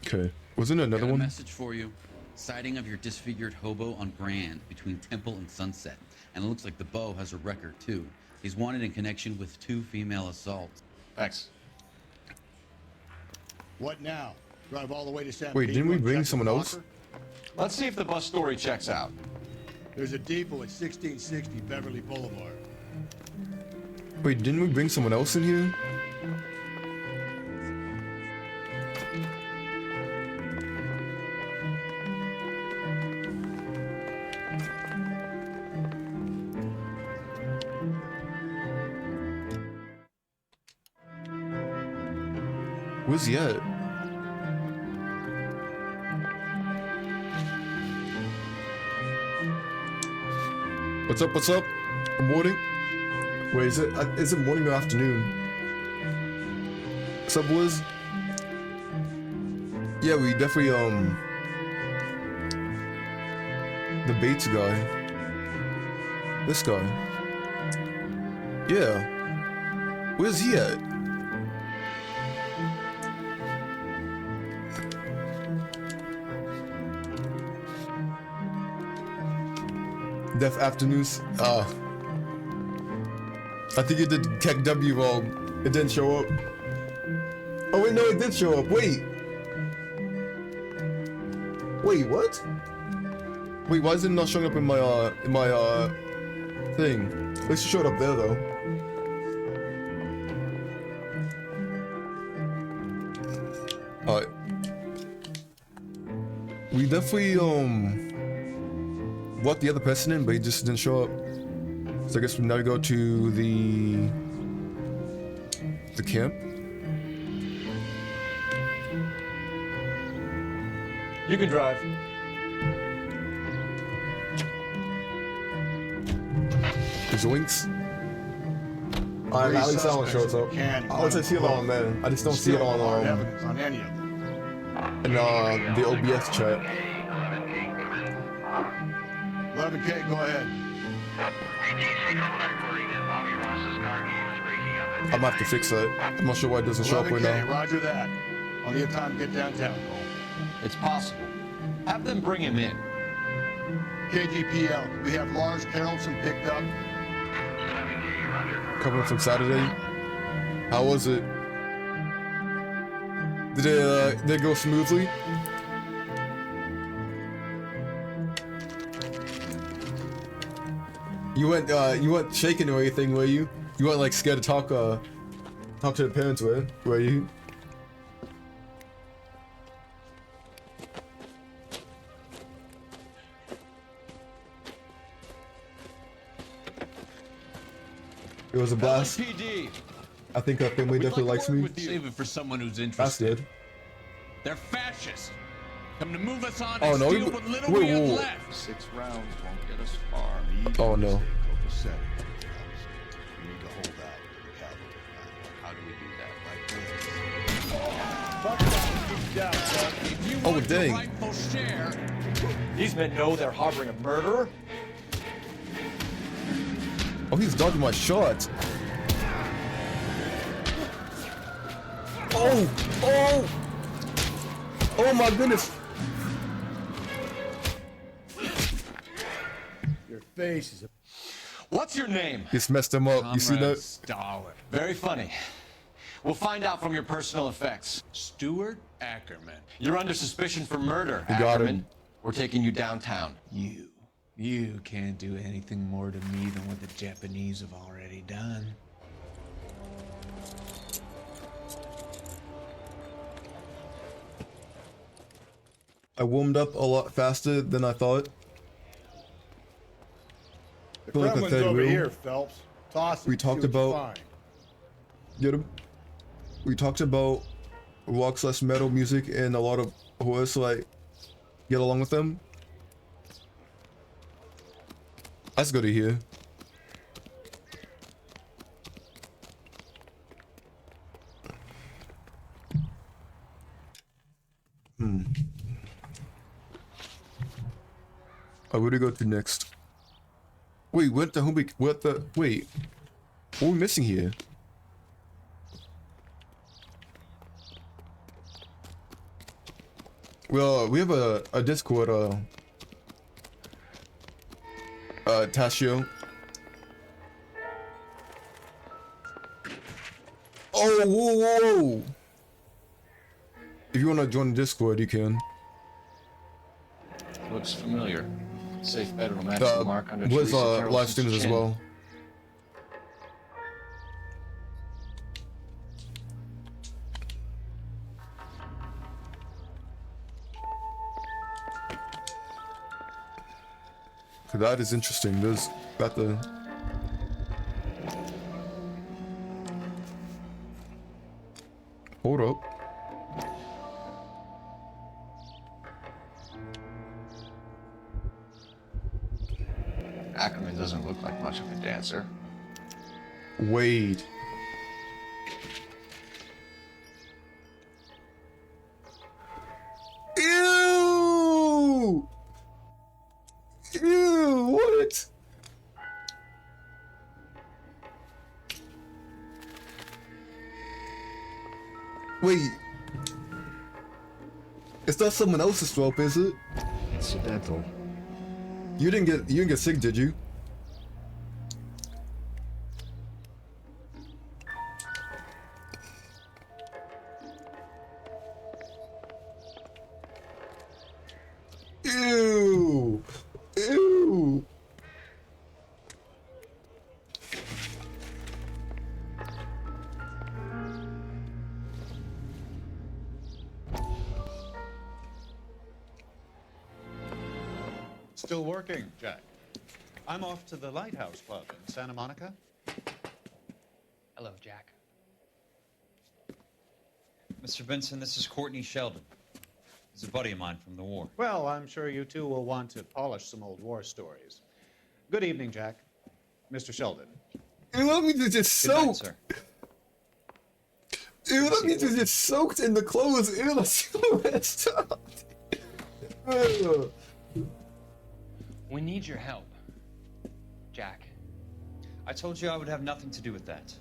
Okay. Wasn't another Got a one? message for you. Sighting of your disfigured hobo on Grand between Temple and Sunset. And it looks like the beau has a record, too. He's wanted in connection with 2 female assaults. Thanks. What now? Drive all the way to San Wait, didn't we bring someone else? Let's see if the bus story checks out. There's a depot at 1660 Beverly Boulevard. Wait, didn't we bring someone else in here? Where's he at? What's up? What's up? Good morning. Wait, is it morning or afternoon? What's up, boys? Yeah, we definitely the Bates guy. This guy. Yeah. Where's he at? Death Afternoons. I think you did Tech W wrong. It didn't show up. Oh wait, no, it did show up. Wait. Wait, what? Wait, why is it not showing up in my thing? At least it showed up there though. Alright. We definitely brought the other person in, but he just didn't show up. So I guess we now go to the camp. You can drive. joints. At least that one shows up. I would say see it on there. I just don't see it on on any of them. in the OBS chat. 11K, go ahead. I'm gonna have to fix that. I'm not sure why it doesn't show up right 11K, now. roger that. Only have time to get downtown, Cole. It's possible. Have them bring him in. KGPL, we have Lars Carlson picked up. Coming from Saturday. How was it? Did it go smoothly? You weren't shaking or anything, were you? You weren't like scared to talk to the parents, were you? It was a blast. LAPD. I think our family definitely likes me. Save it for someone who's That's interested. good. They're fascists. Come to move us on Oh and no! steal what little we have left. 6 rounds won't get us far. Oh no! You need to hold out to the cavalry. How do we do that? Like Oh dang! Rightful share. These men know they're harboring a murderer. Oh, he's dodging my shots. Oh! Oh! Oh my goodness! Your face is a... What's your name? He's messed him up. You see that? Stalin. Very funny. We'll find out from your personal effects. Stuart Ackerman. You're under suspicion for murder, We got Ackerman. him. We're taking you downtown. You can't do anything more to me than what the Japanese have already done. I warmed up a lot faster than I thought. The Feel like a Kremlin's third over wheel. here, Phelps. Toss it. We talked see what you about- find. Get him. We talked about rock/metal music and a lot of horror, so I get along with them. That's good to hear. Where do we go to next? Wait, what the wait? What are we missing here? Well, we have a Discord, Tashio. Oh, whoa. If you want to join the Discord, you can. Looks familiar. Safe bet it'll match the mark under Was Teresa live Carlson's streams as chin. well. That is interesting. There's got the. Hold up. Ackerman doesn't look like much of a dancer. Wade. Ew! Ew, what? Wait. It's not someone else's throat, is it? Incidental. You didn't get sick, did you? Ew! Ew! Still working, Jack. I'm off to the Lighthouse Club in Santa Monica. Hello, Jack. Mr. Benson, this is Courtney Sheldon. He's a buddy of mine from the war. Well, I'm sure you two will want to polish some old war stories. Good evening, Jack. Mr. Sheldon. Ew, that means it's just Good night, soaked. sir. Ew, that means it's just soaked in the clothes. Ew, that's so messed up. Ew. We need your help, Jack. I told you I would have nothing to do with that.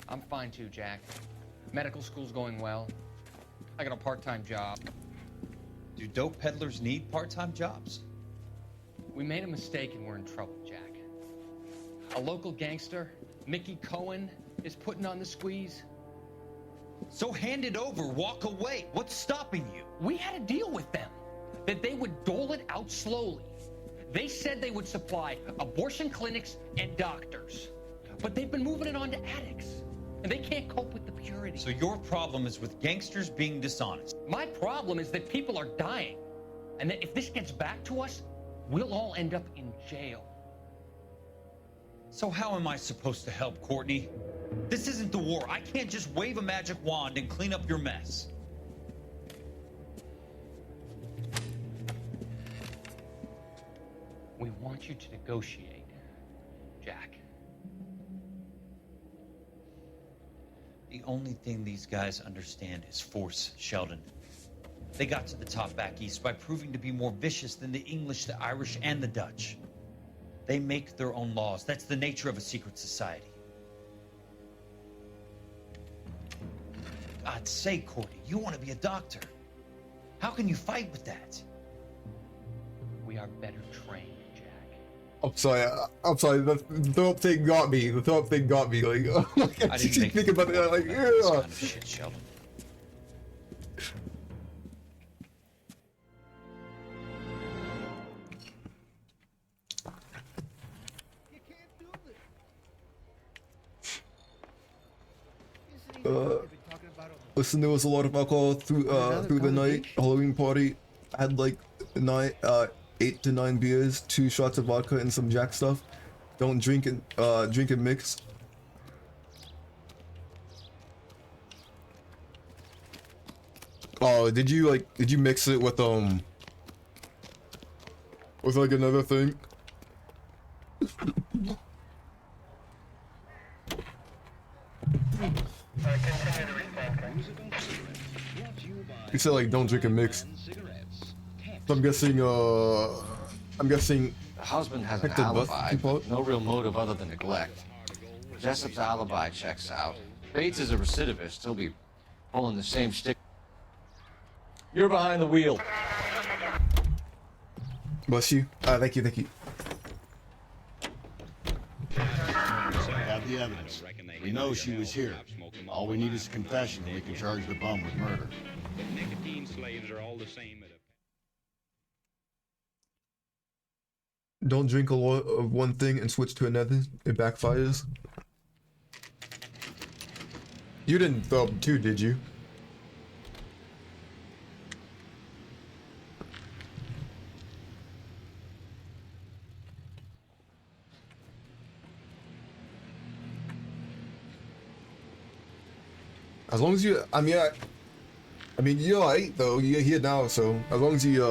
I'm fine too, Jack. Medical school's going well. I got a part-time job. Do dope peddlers need part-time jobs? We made a mistake and we're in trouble, Jack. A local gangster, Mickey Cohen, is putting on the squeeze. So hand it over, walk away. What's stopping you? We had a deal with them that they would dole it out slowly. They said they would supply abortion clinics and doctors, but they've been moving it on to addicts, and they can't cope with the purity. So your problem is with gangsters being dishonest. My problem is that people are dying, and that if this gets back to us, we'll all end up in jail. So how am I supposed to help, Courtney? This isn't the war. I can't just wave a magic wand and clean up your mess. We want you to negotiate, Jack. The only thing these guys understand is force, Sheldon. They got to the top back east by proving to be more vicious than the English, the Irish, and the Dutch. They make their own laws. That's the nature of a secret society. God's sake, Courtney, you want to be a doctor. How can you fight with that? We are better trained, Jack. I'm sorry. The throat thing got me. The throat thing got me. Like, oh my God, I you didn't keep make thinking about that. Like, this yeah. kind of shit, Sheldon. Listen, there was a lot of alcohol through the night. Halloween party. I had like 8 to 9 beers, 2 shots of vodka, and some Jack stuff. Don't drink and mix. Oh, did you mix it with like another thing? You said like don't drink and mix. So I'm guessing The husband has an picked a bus alibi, depot? but no real motive other than neglect. Jessup's alibi checks out. Bates is a recidivist. He'll be pulling the same stick. You're behind the wheel. Bless you. Thank you. We have the evidence. We know she was here. All we need is a confession, and we can charge the bum with murder. Nicotine slaves are all the same at a Don't drink a lot of one thing and switch to another. It backfires. You didn't throw up too, did you? As long as you, I mean, you're alright though. You're here now, so as long as you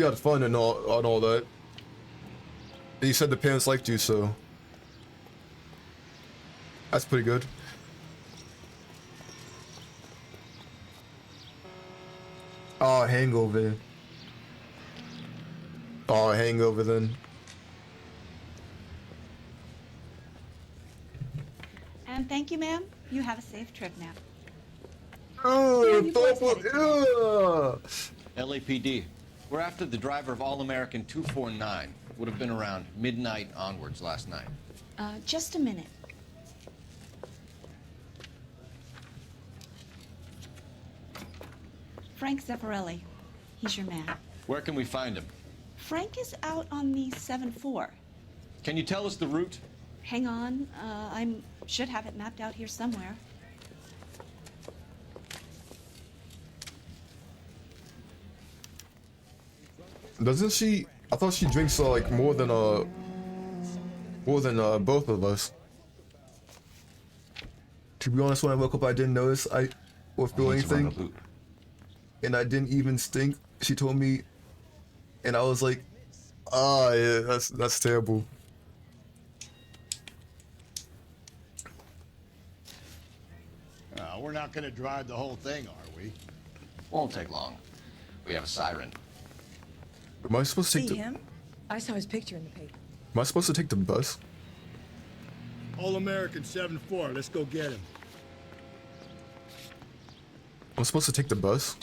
had fun and all that. And you said the parents liked you, so that's pretty good. Oh, hangover. Oh, hangover then. And thank you, ma'am. You have a safe trip now. LAPD. We're after the driver of All-American 249. Would have been around midnight onwards last night. Just a minute. Frank Zeffirelli. He's your man. Where can we find him? Frank is out on the 7-4. Can you tell us the route? Hang on. I should have it mapped out here somewhere. Doesn't she? I thought she drinks like more than both of us. To be honest, when I woke up, I didn't notice I or feel anything, and I didn't even stink. She told me, and I was like, Oh yeah, that's terrible. We're not gonna drive the whole thing, are we? Won't take long. We have a siren. Am I supposed to take See the? him? I saw his picture in the paper. Am I supposed to take the bus? All-American 7-4, let's go get him. I'm supposed to take the bus?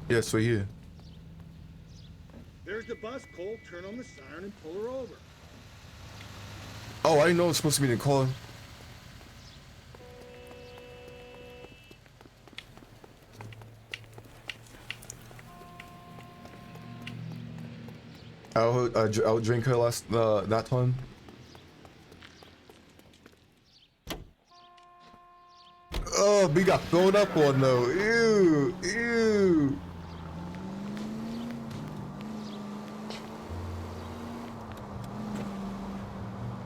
Yes, we're here. There's the bus, Cole. Turn on the siren and pull her over. Oh, I didn't know it's supposed to be in the car. I'll drink her last that time. Oh, we got thrown up on though. Ew, ew.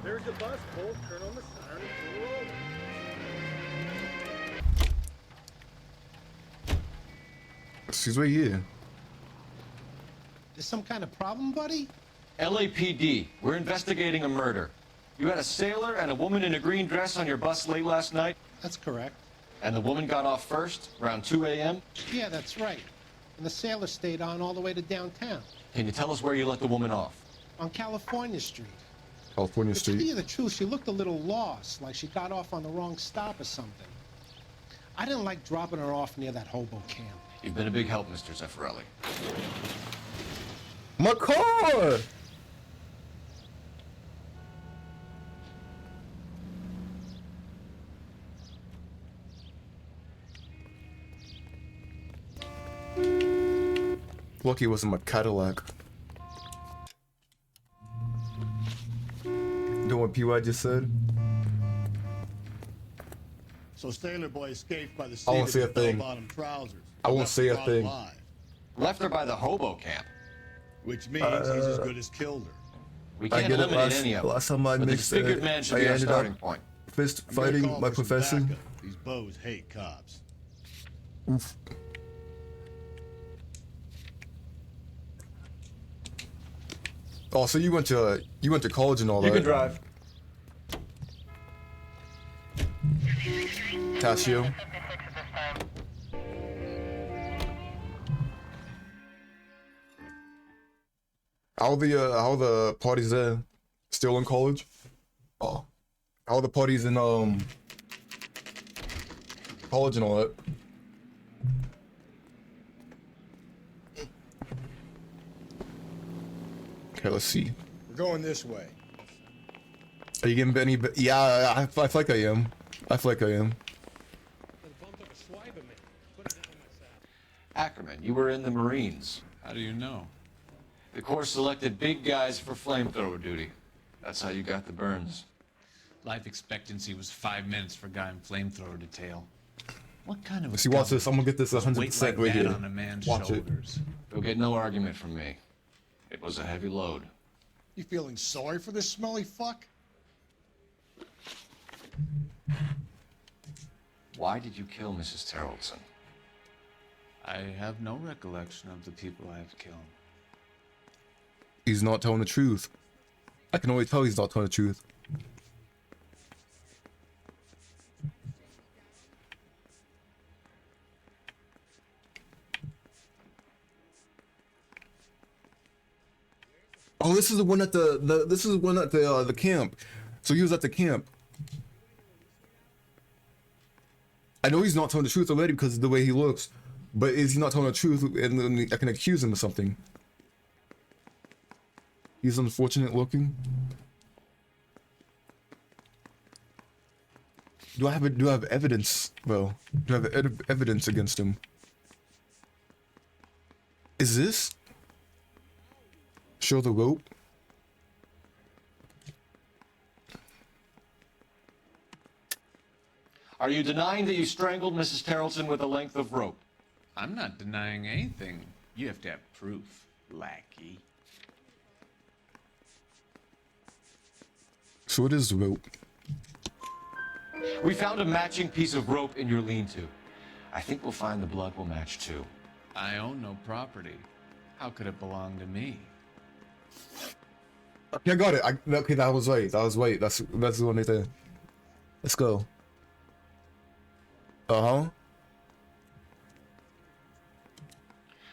There's the bus, Cole. Turn on the siren and pull her over. She's right here. There's some kind of problem, buddy? LAPD, we're investigating a murder. You had a sailor and a woman in a green dress on your bus late last night? That's correct. And the woman got off first, around 2 a.m.? Yeah, that's right. And the sailor stayed on all the way to downtown. Can you tell us where you let the woman off? On California Street. California To tell Street. you the truth, she looked a little lost, like she got off on the wrong stop or something. I didn't like dropping her off near that hobo camp. You've been a big help, Mr. Zeffirelli. My car! Lucky it wasn't my Cadillac. Know what PY just said? So Sailor Boy escaped by the I seat won't of say his a thing. bell-bottom trousers. I won't Left say a the thing. alive, Left her by the hobo camp. which means he's as good as killed her. We I can't get it. eliminate any of them. Last time I but the mixed disfigured man should be our starting point. Fist I'm gonna fighting call my for some professor. backup. These bows hate cops. Oof. Oh, so you went to college and all You that? can drive. Tassio. How the parties there? Still in college? Oh, how the parties in college and all that? Okay, let's see. We're going this way. Are you getting any? Yeah, I feel like I am. I feel like I am. Ackerman, you were in the Marines. How do you know? The Corps selected big guys for flamethrower duty. That's how you got the burns. Life expectancy was 5 minutes for a guy in flamethrower detail. What kind of If he wants this, I'm gonna get this 100% weight like right that here. on a man's Watch it. shoulders? You'll get no argument from me. It was a heavy load. You feeling sorry for this smelly fuck? Why did you kill Mrs. Terrellson? I have no recollection of the people I have killed. He's not telling the truth. I can always tell he's not telling the truth. Oh, this is the one at this is the one at the camp. So he was at the camp. I know he's not telling the truth already because of the way he looks, but is he not telling the truth? And then I can accuse him of something. He's unfortunate looking. Do I have evidence? Well, do I have evidence against him? Is this? Show the rope. Are you denying that you strangled Mrs. Terrellson with a length of rope? I'm not denying anything. You have to have proof, lackey. So it is rope. We found a matching piece of rope in your lean-to. I think we'll find the blood will match too. I own no property. How could it belong to me? Okay, I got it. Okay, that was right. That was right. That's the one right there. Let's go. Uh-huh.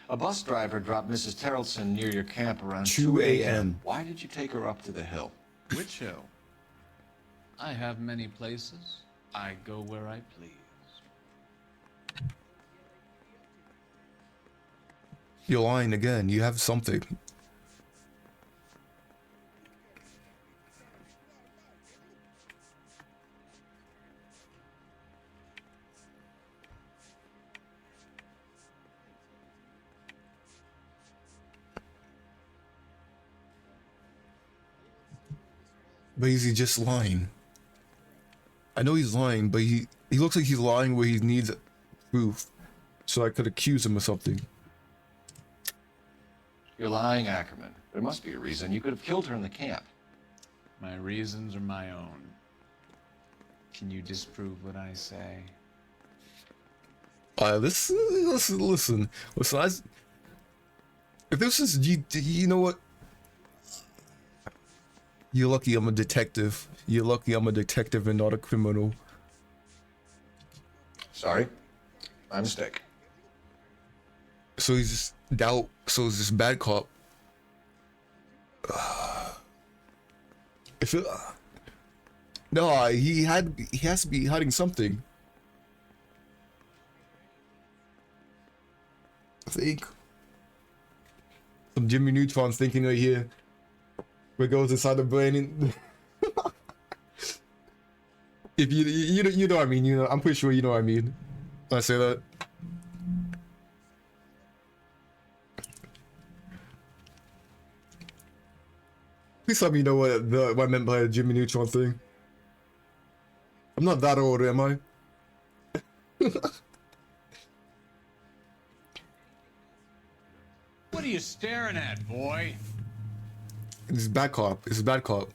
A bus driver dropped Mrs. Terrelson near your camp around 2 a.m. Why did you take her up to the hill? Which hill? I have many places. I go where I please. You're lying again. You have something. But is he just lying? I know he's lying, but he looks like he's lying where he needs proof. So I could accuse him of something. You're lying, Ackerman. There must be a reason. You could have killed her in the camp. My reasons are my own. Can you disprove what I say? Listen. If this is you know what? You're lucky I'm a detective. You're lucky I'm a detective and not a criminal. Sorry. My mistake. So he's just doubt. So he's just bad cop. No, he has to be hiding something. I think some Jimmy Neutron's thinking right here. What goes inside the brain? And if you know what I mean. You know, I'm pretty sure you know what I mean when I say that. Please let me know what I meant by the Jimmy Neutron thing. I'm not that old, am I? What are you staring at, boy? It's bad cop. It's bad cop.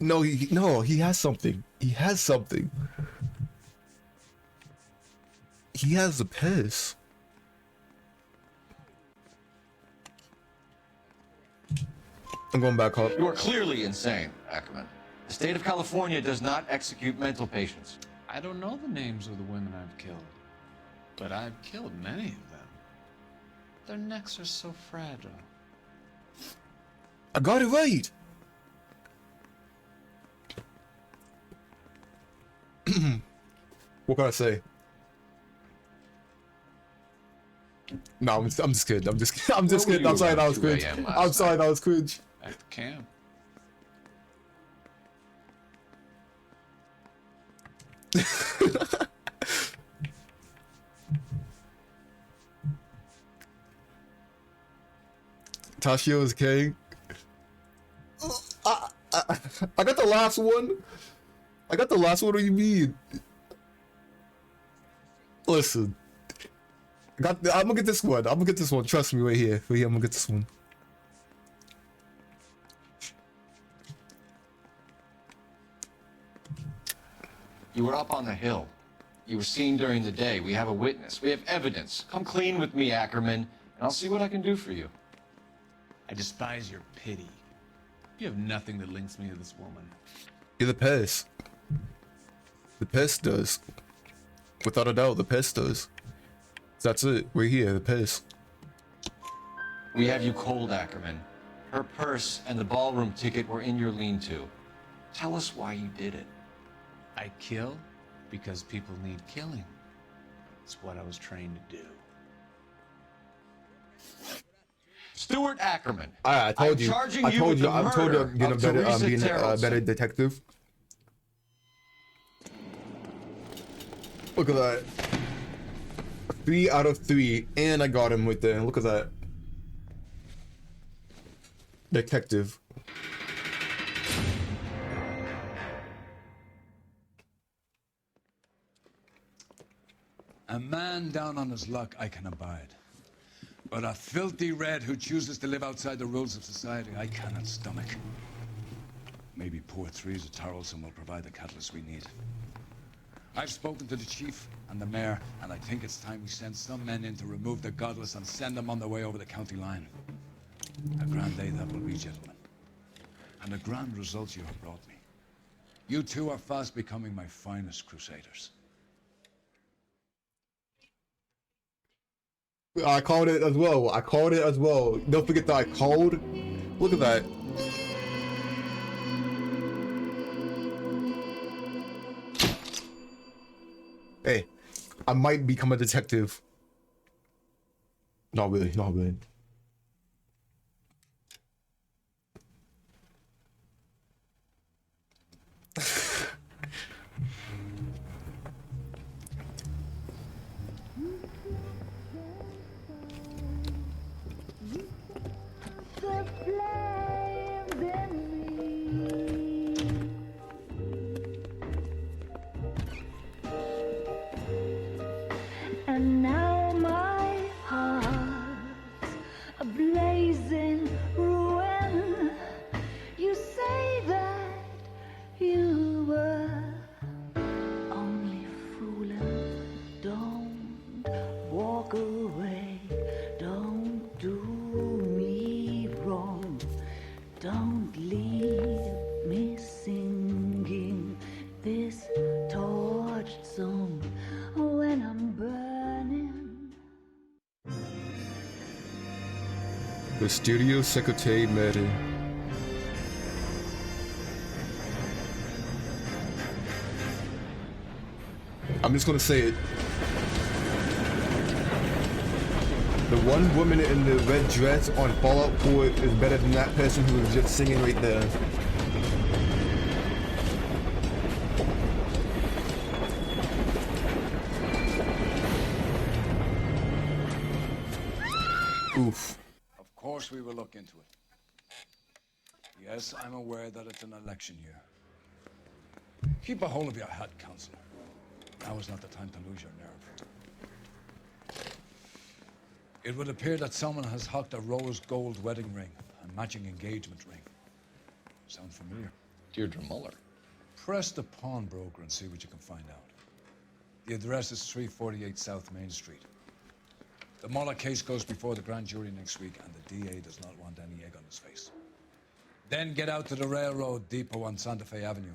No, he has something. He has something. He has a piss. I'm going back up. You are clearly insane, Ackerman. The state of California does not execute mental patients. I don't know the names of the women I've killed, but I've killed many of them. Their necks are so fragile. I got it right. What can I say? No, I'm just kidding. I'm just kidding. I'm sorry that was cringe. I'm sorry that was cringe. At the camp. Tashio is king. I got the last one. I got the last one. What do you mean? Listen. I'm gonna get this one. I'm gonna get this one. Trust me, right here. Right here, I'm gonna get this one. You were up on the hill. You were seen during the day. We have a witness. We have evidence. Come clean with me, Ackerman, and I'll see what I can do for you. I despise your pity. You have nothing that links me to this woman. Yeah, the pest. The pest does. Without a doubt, the pest does. That's it. We're here, the pest. We have you cold, Ackerman. Her purse and the ballroom ticket were in your lean-to. Tell us why you did it. I kill because people need killing. It's what I was trained to do. Stuart Ackerman. I told you. I'm I told you. I'm I'm being a better detective. Look at that. 3 out of 3, and I got him with the. Look at that. Detective. A man down on his luck I can abide. But a filthy red who chooses to live outside the rules of society I cannot stomach. May maybe Port 3's at Tarleton will provide the catalyst we need. I've spoken to the chief and the mayor, and I think it's time we send some men in to remove the godless and send them on their way over the county line. A grand day that will be, gentlemen. And a grand result you have brought me. You two are fast becoming my finest crusaders. I called it as well. I called it as well. Don't forget that I called. Look at that. Hey, I might become a detective. Not really, not really. And now my heart's a blazing ruin. You say that you were only fooling. Don't walk away. Don't do me wrong. Don't leave me singing this torched song when I'm burning. The studio secretary Mary. I'm just gonna say it. The one woman in the red dress on Fallout 4 is better than that person who was just singing right there. Oof. Of course we will look into it. Yes, I'm aware that it's an election year. Keep a hold of your hat, Counselor. Now is not the time to lose your nerve. It would appear that someone has hocked a rose gold wedding ring and matching engagement ring. Sound familiar? Deirdre Muller. Press the pawnbroker and see what you can find out. The address is 348 South Main Street. The Muller case goes before the grand jury next week, and the DA does not want any egg on his face. Then get out to the railroad depot on Santa Fe Avenue.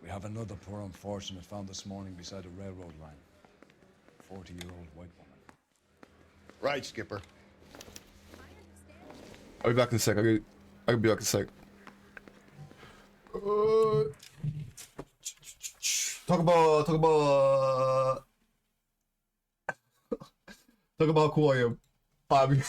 We have another poor unfortunate found this morning beside a railroad line. 40-year-old white woman. Right, Skipper. I'll be back in a sec. I'll be back in a sec. Talk about talk about how cool I am. Bobby.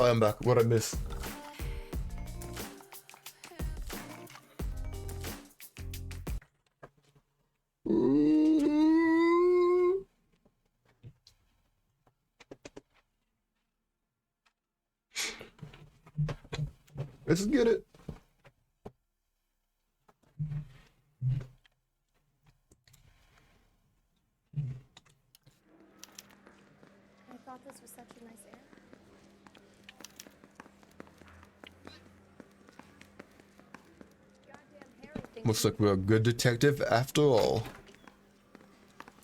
I'm back. What I miss? Let's get it. I thought this was such a nice area. Looks like we're a good detective after all.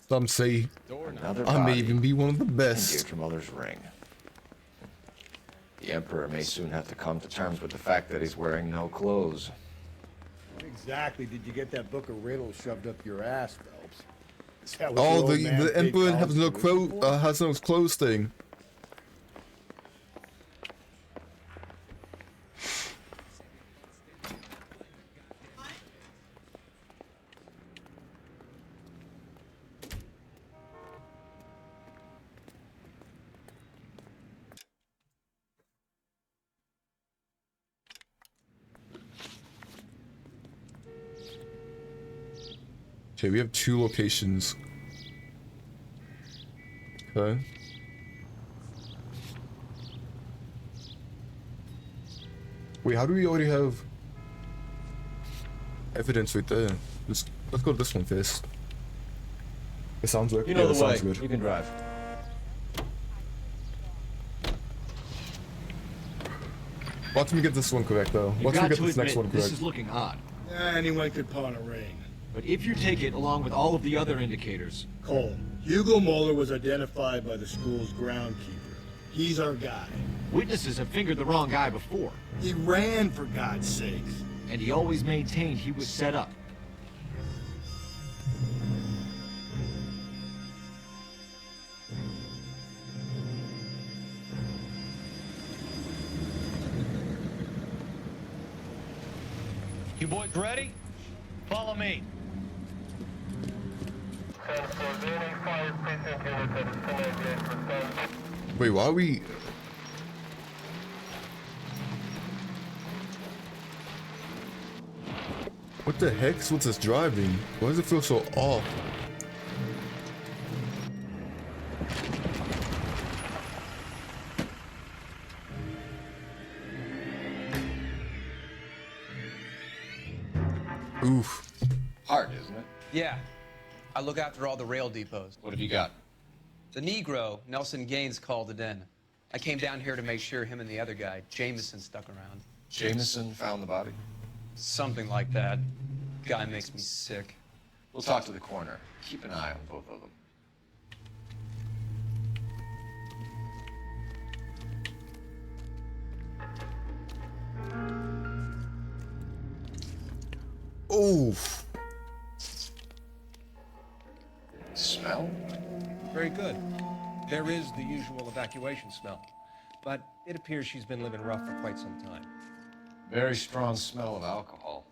Some say Another I may body even be one of the and best. your mother's ring. The Emperor may soon have to come to terms with the fact that he's wearing no clothes. What exactly did you get that book of riddles shoved up your ass, Phelps? Is that what Oh, your old the man paid emperor college has no tuition for? has no clothes thing. Okay, we have 2 locations. Okay. Wait, how do we already have evidence right there? Let's go to this one first. It sounds like You know that the way. sounds good. You can drive. Watch me get this one correct though. You Watch me got get to this next admit, one this correct. is looking odd. Anyone could pawn a ring. But if you take it along with all of the other indicators, Cole, Hugo Moeller was identified by the school's groundkeeper. He's our guy. witnesses have fingered the wrong guy before. He ran, for God's sakes. And he always maintained he was set up. You boys ready? Follow me. Wait, why are we? What the heck's with this driving? Why does it feel so off? Oof. Hard, isn't it? Yeah. I look after all the rail depots. What have you got? The Negro, Nelson Gaines, called it in. I came down here to make sure him and the other guy, Jameson, stuck around. Jameson found the body? Something like that. Guy makes me sick. We'll talk to the coroner. Keep an eye on both of them. Oof. Smell? Very good. There is the usual evacuation smell, but it appears she's been living rough for quite some time. Very strong smell of alcohol.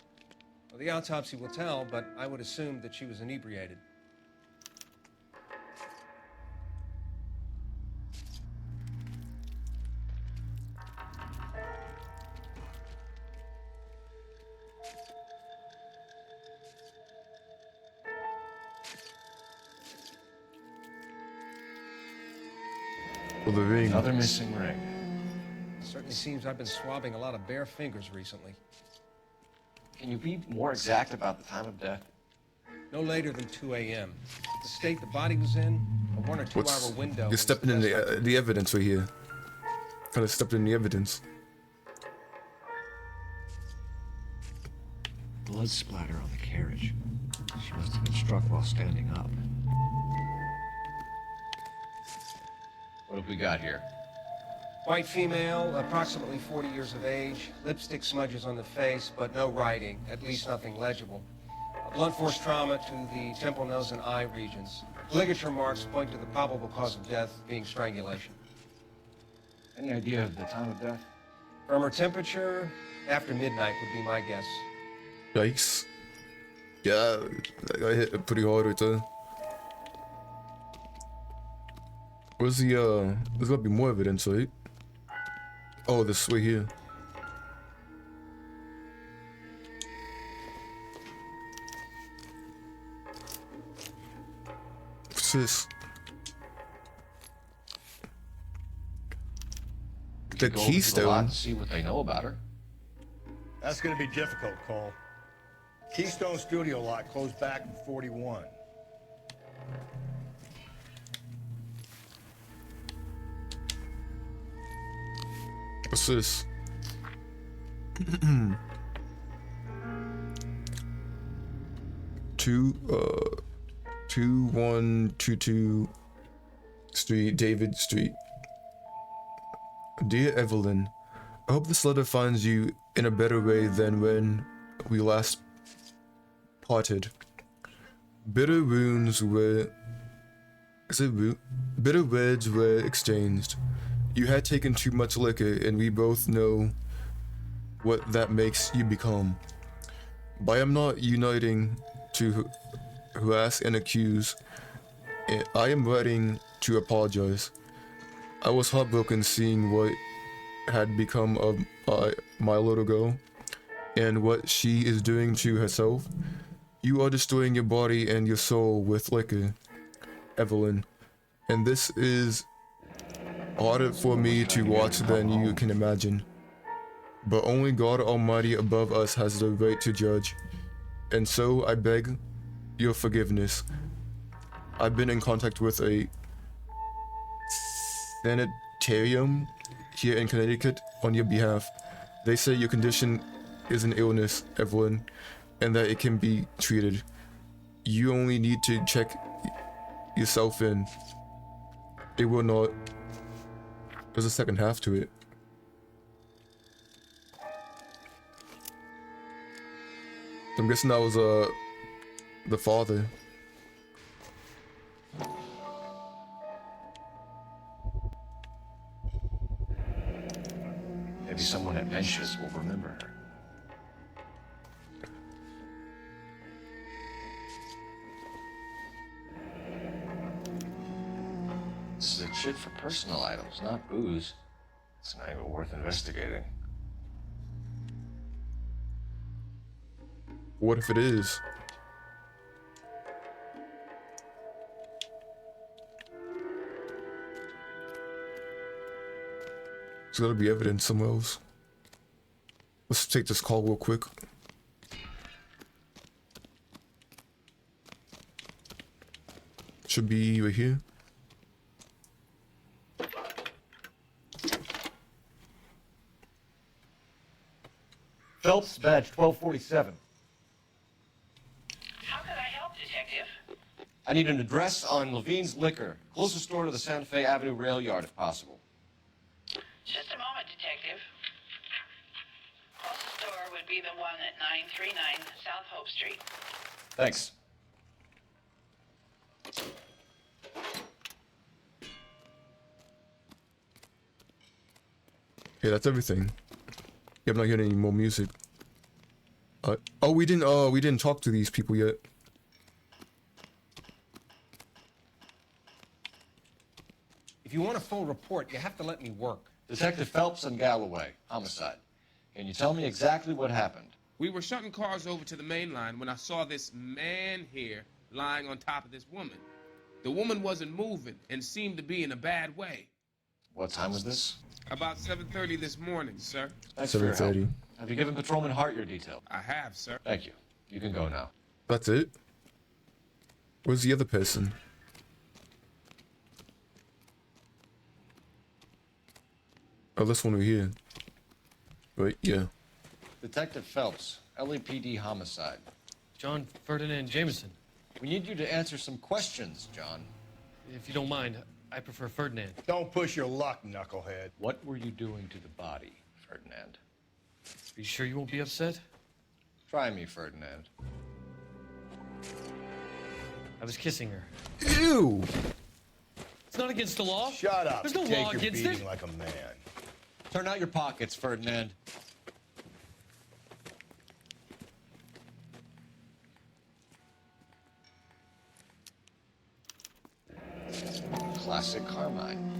Well, the autopsy will tell, but I would assume that she was inebriated. Well, the ring. Another missing ring. Certainly seems I've been swabbing a lot of bare fingers recently. Can you be more exact about the time of death? No later than 2 a.m. The state the body was in, a 1 or 2 What's? hour window. You're was stepping in the evidence right here. Kind of stepped in the evidence. Blood splatter on the carriage. She must have been struck while standing up. What have we got here? White female, approximately 40 years of age, lipstick smudges on the face, but no writing, at least nothing legible. Blunt force trauma to the temple, nose, and eye regions. Ligature marks point to the probable cause of death being strangulation. Any idea of the time of death? From her temperature, after midnight would be my guess. Yikes. Yeah, I hit it pretty hard right there. Where's the, there's gotta be more evidence, right? Oh, this way here. What's this? The Go over to keystone. lot and see what they know about her. That's gonna be difficult, Cole. Keystone Studio lot closed back in 41. What's this? 2122 Street, David Street. Dear Evelyn, I hope this letter finds you in a better way than when we last parted. Bitter wounds were... Bitter words were exchanged. You had taken too much liquor, and we both know what that makes you become. But I am not uniting to harass and accuse. I am writing to apologize. I was heartbroken seeing what had become of my little girl and what she is doing to herself. You are destroying your body and your soul with liquor, Evelyn, and this is harder for me to watch than you can imagine. But only God Almighty above us has the right to judge, and so I beg your forgiveness. I've been in contact with a sanitarium here in Connecticut on your behalf. They say your condition is an illness, Evelyn, and that it can be treated. You only need to check yourself in. It will not... There's a second half to it. I'm guessing that was the father. Maybe someone at Benches will remember her. This is a chit for personal items, not booze. It's not even worth investigating. What if it is? There's gotta be evidence somewhere else. Let's take this call real quick. Should be right here. Phelps, badge 1247. How can I help, Detective? I need an address on Levine's Liquor. Closest store to the Santa Fe Avenue rail yard, if possible. Just a moment, Detective. Closest store would be the one at 939 South Hope Street. Thanks. Yeah, that's everything. Yeah, I'm not hearing any more music. Oh, we didn't talk to these people yet. If you want a full report, you have to let me work. Detective Phelps and Galloway, homicide. Can you tell me exactly what happened? We were shutting cars over to the main line when I saw this man here lying on top of this woman. The woman wasn't moving and seemed to be in a bad way. What time was this? About 7:30 this morning, sir. Thanks for your help. Have you given Patrolman Hart your detail? I have, sir. Thank you. You can go now. That's it? Where's the other person? Oh, this one over here. Right, yeah. Detective Phelps, LAPD homicide. John Ferdinand Jameson. We need you to answer some questions, John. If you don't mind, I prefer Ferdinand. Don't push your luck, knucklehead. What were you doing to the body, Ferdinand? Are you sure you won't be upset? Try me, Ferdinand. I was kissing her. Ew! It's not against the law. Shut up. There's no Take law your against beating it. like a man. Turn out your pockets, Ferdinand. Classic Carmine.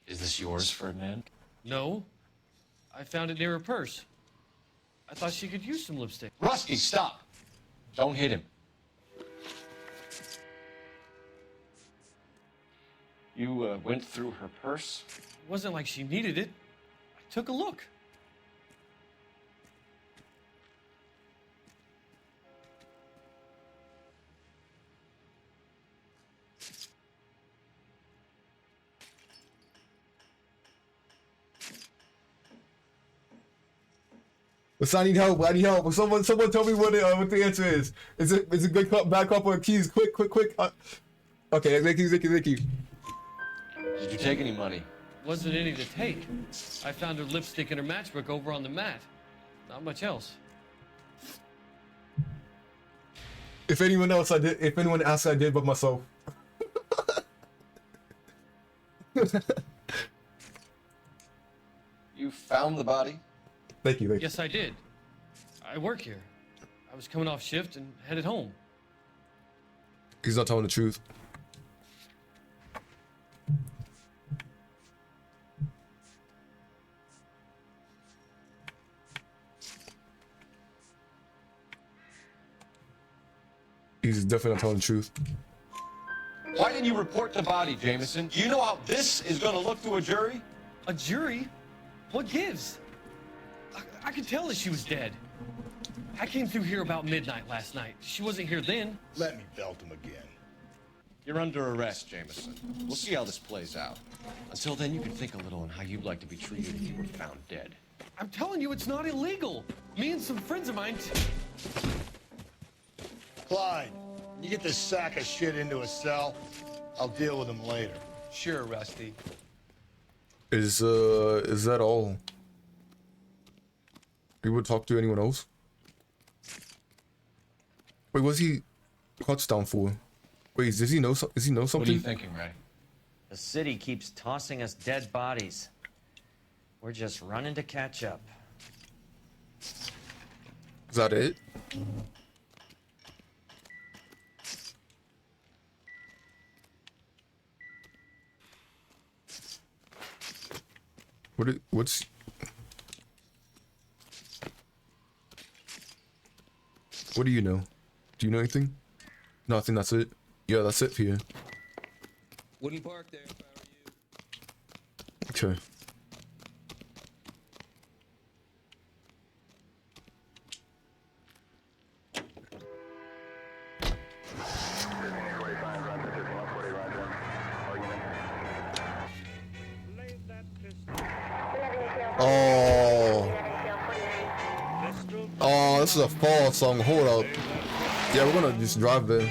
Is this this yours, Ferdinand? No. I found it near her purse. I thought she could use some lipstick. Rusty, stop! Don't hit him. You went through her purse? It wasn't like she needed it. I took a look. Listen, I need help. I need help. Someone tell me what the answer is. Is it good cup, bad cup, or keys? Quick. Okay, thank you. Did you take any money? Wasn't any to take. I found her lipstick and her matchbook over on the mat. Not much else. If anyone else, I did. If anyone else, I did, but myself. You found the body? Thank you. Yes, I did. I work here. I was coming off shift and headed home. He's not telling the truth. He's definitely not telling the truth. Why didn't you report the body, Jameson? Do you know how this is going to look to a jury? A jury? What gives? I could tell that she was dead. I came through here about midnight last night. She wasn't here then. Let me belt him again. You're under arrest, Jameson. We'll see how this plays out. Until then, you can think a little on how you'd like to be treated if you were found dead. I'm telling you, it's not illegal. Me and some friends of mine... Clyde, you get this sack of shit into a cell. I'll deal with him later. Sure, Rusty. Is that all? You would talk to anyone else? Wait, what's he clutched down for? Wait, does he know? Does he know something? What are you thinking, Ray? The city keeps tossing us dead bodies. We're just running to catch up. Is that it? What's... What do you know? Do you know anything? No, I think that's it. Yeah, that's it here. Wouldn't park there if I were you. Okay. Oh, this is a fall song. Hold up. Yeah, we're gonna just drive there.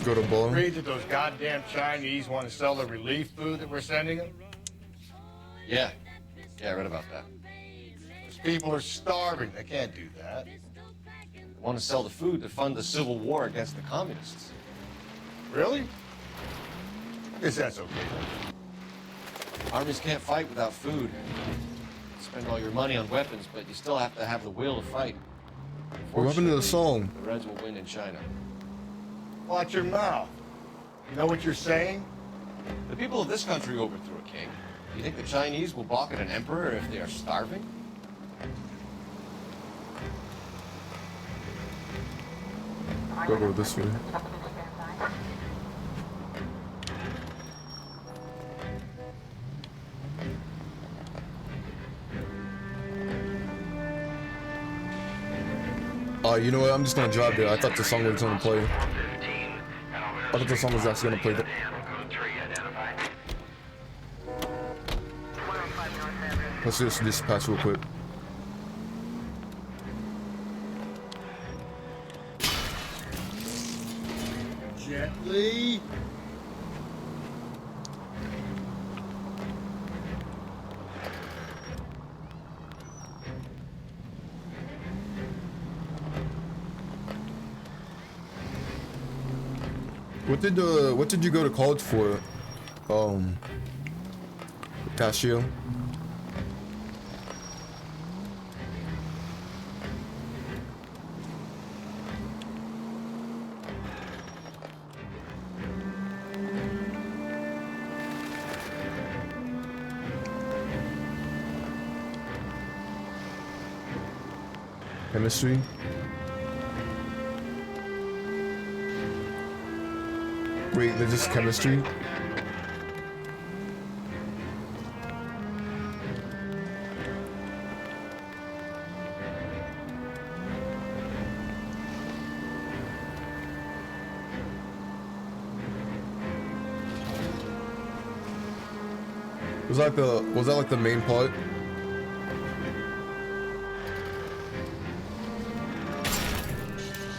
Go to bar. Agreed that those goddamn Chinese want to sell the relief food that we're sending them? Yeah. Yeah, I read about that. Those people are starving. They can't do that. They want to sell the food to fund the civil war against the communists. Really? Guess that's okay. Armies can't fight without food. Spend all your money on weapons, but you still have to have the will to fight. What happened to the song? The Reds will win in China. Watch your mouth. You know what you're saying? The people of this country overthrew a king. Do you think the Chinese will balk at an emperor if they are starving? Go this way. You know what? I'm just gonna drive there. I thought the song was gonna play. I thought the song was actually gonna play. Let's just dispatch real quick. Gently. What did you go to college for? Casio? Chemistry. Wait, they're just chemistry? Was that like the main part?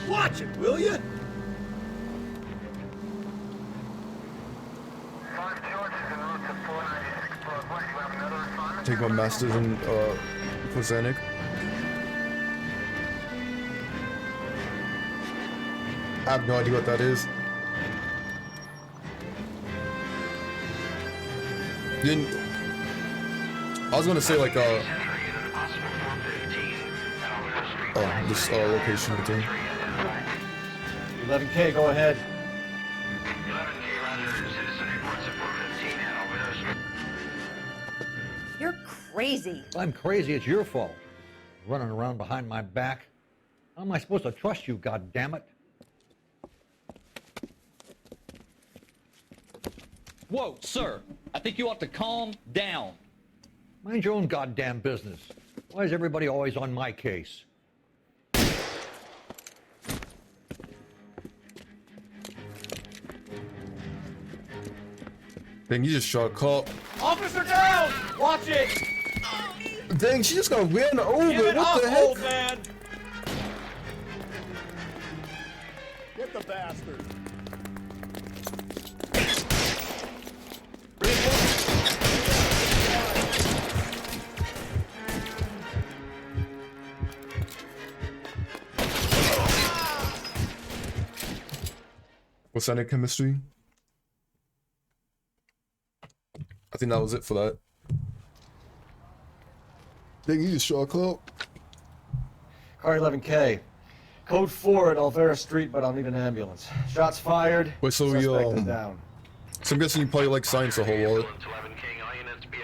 Watch it, will you? Take my masters in Fosanic. I have no idea what that is. I was gonna say like this location again. 11K, go ahead. You're crazy. If I'm crazy, it's your fault. Running around behind my back. How am I supposed to trust you, goddammit? Whoa, sir. I think you ought to calm down. Mind your own goddamn business. Why is everybody always on my case? Dang, you just shot a cop. Officer down! Watch it! Dang, she just got ran over. Give it What up, the heck? old man! Get the bastard. What's that in chemistry? I think that was it for that. Dang, you just shot a cop. Car 11K. Code 4 at Olvera Street, but I'll need an ambulance. Shots fired. Wait, so Suspect is down. So I'm guessing you probably like science a whole lot.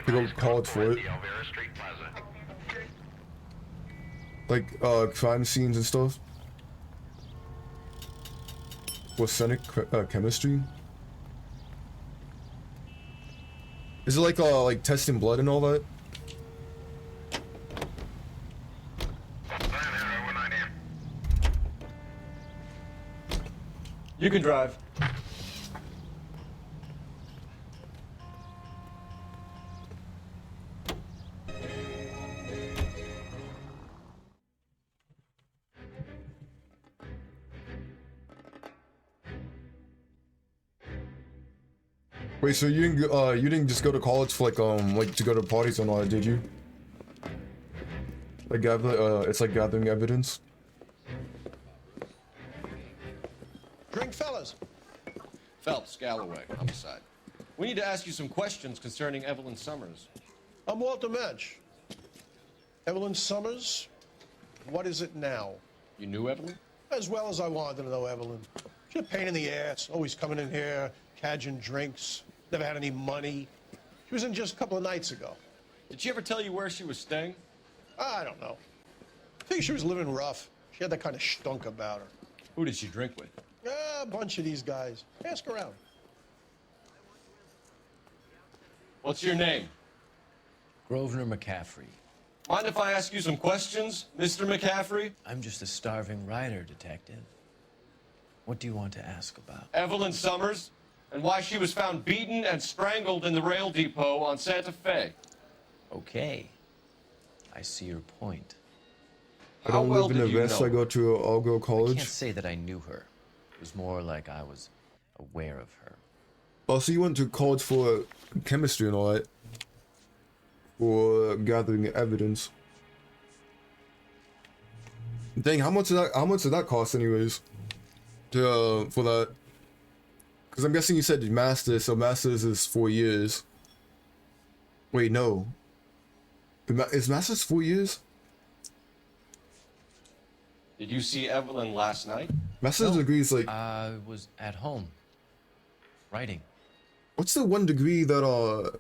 You go to college for it. Like crime scenes and stuff. Botanic chemistry. Is it like testing blood and all that? You can drive. Wait, so you didn't just go to college for like to go to parties and all that, did you? Like it's like gathering evidence. Drink, fellas. Phelps, Galloway, homicide. We need to ask you some questions concerning Evelyn Summers. I'm Walter Mensch. Evelyn Summers, what is it now? You knew Evelyn? As well as I wanted to know Evelyn. She's a pain in the ass, always coming in here, cadging drinks, never had any money. She was in just a couple of nights ago. Did she ever tell you where she was staying? I don't know. I think she was living rough. She had that kind of stunk about her. Who did she drink with? A bunch of these guys. Ask around. What's your name? Grosvenor McCaffrey. Mind if I ask you some questions, Mr. McCaffrey? I'm just a starving writer, detective. What do you want to ask about? Evelyn Summers, and why she was found beaten and strangled in the rail depot on Santa Fe. Okay. I see your point. I don't live in the West. I go to Algo I College. can't say that I knew her. It was more like I was aware of her. Oh, so you went to college for chemistry and all that? For gathering evidence. Dang, how much did that cost anyways? To for that? Because I'm guessing you said master's, so master's is 4 years. Wait, no. Is master's 4 years? Did you see Evelyn last night? Master's degree is like. I was at home. Writing. What's the one degree that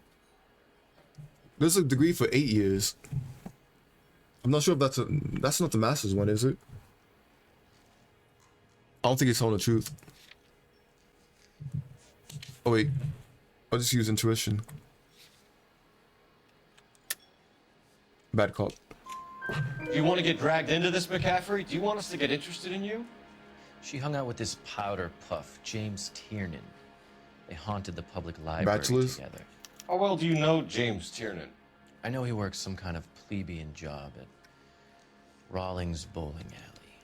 there's a degree for 8 years. I'm not sure if that's not the Masters one, is it? I don't think he's telling the truth. Oh wait, I'll just use intuition. Bad cop. Do you want to get dragged into this, McCaffrey? Do you want us to get interested in you? She hung out with this powder puff, James Tiernan. They haunted the public library Bachelors? together. How well do you know James Tiernan? I know he works some kind of plebeian job at Rawlings Bowling Alley.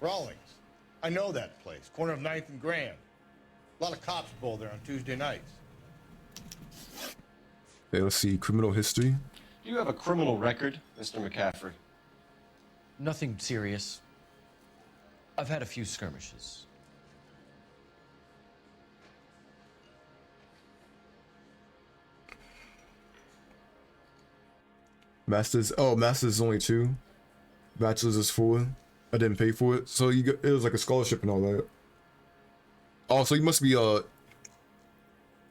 Rawlings. I know that place. Corner of 9th and Grand. A lot of cops bowl there on Tuesday nights. Okay, let's see. Criminal history. Do you have a criminal record, Mr. McCaffrey? Nothing serious. I've had a few skirmishes. Masters. Oh, Masters is only 2. Bachelor's is 4. I didn't pay for it, so it was like a scholarship and all that. Oh, so you must be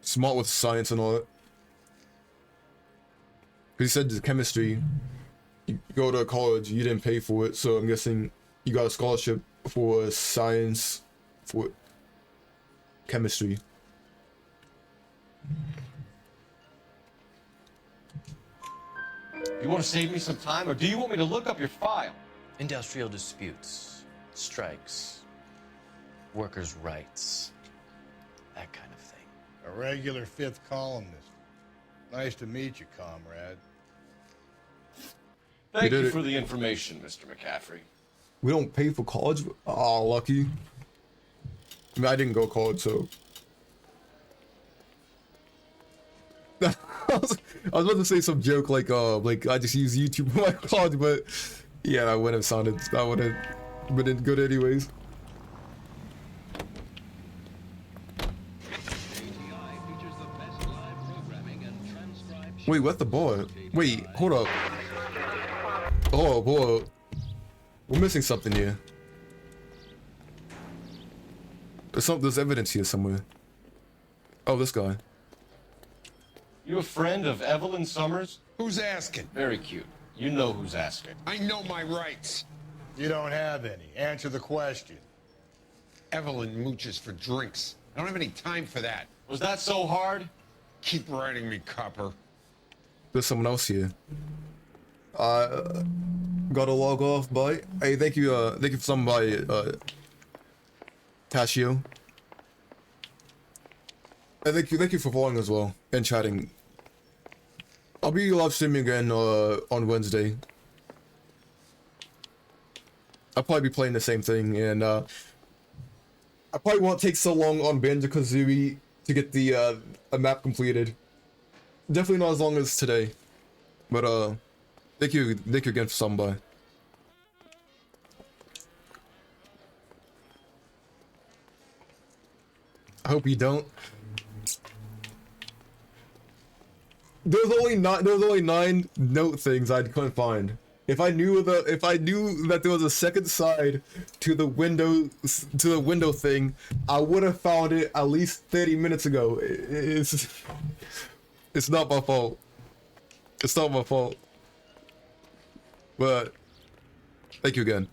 smart with science and all that. Because you said the chemistry, you go to college, you didn't pay for it, so I'm guessing you got a scholarship for science, for chemistry. You want to save me some time, or do you want me to look up your file? Industrial disputes, strikes, workers' rights, that kind of thing. A regular 5th columnist. Nice to meet you, comrade. Thank you for the information, Mr. McCaffrey. We don't pay for college? Oh, lucky. I mean, I didn't go to college, so... I was about to say some joke like I just use YouTube for my college, but yeah, that wouldn't have sounded, that wouldn't have been good anyways. Wait, what the boy? Wait, hold up. Oh boy, we're missing something here. There's evidence here somewhere. Oh, this guy. You a friend of Evelyn Summers? Who's asking? Very cute. You know who's asking. I know my rights. You don't have any. Answer the question. Evelyn mooches for drinks. I don't have any time for that. Was that so hard? Keep writing me, copper. There's someone else here. Gotta log off. Bye. Hey, thank you for stopping by, Tashio. And thank you for following as well and chatting. I'll be live streaming again on Wednesday. I'll probably be playing the same thing, and I probably won't take so long on Banjo-Kazooie to get the a map completed. Definitely not as long as today, but thank you again for stopping by. I hope you don't. There was only 9 note things I couldn't find. If I knew that there was a second side to the window thing, I would have found it at least 30 minutes ago. It's not my fault. It's not my fault. But thank you again.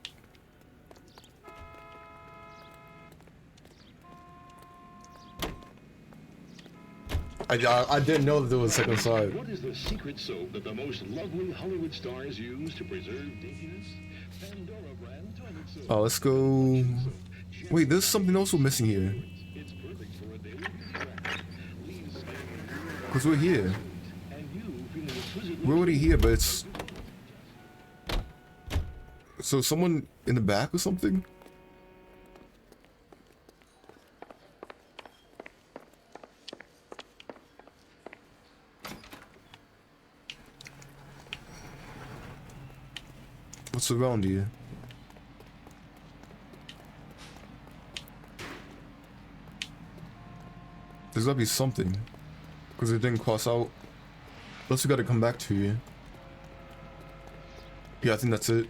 I didn't know that there was a second side. What is the secret soap that the most lovely Hollywood stars use to preserve daintiness? Pandora brand toilet soap. Oh, let's go. Wait, there's something else we're missing here. It's perfect for a daily Because we're here. and you feeling exquisitely We're already here, but it's... So someone in the back or something? What's around here? There's gotta be something. Because it didn't cross out. Unless we gotta come back to you. Yeah, I think that's it.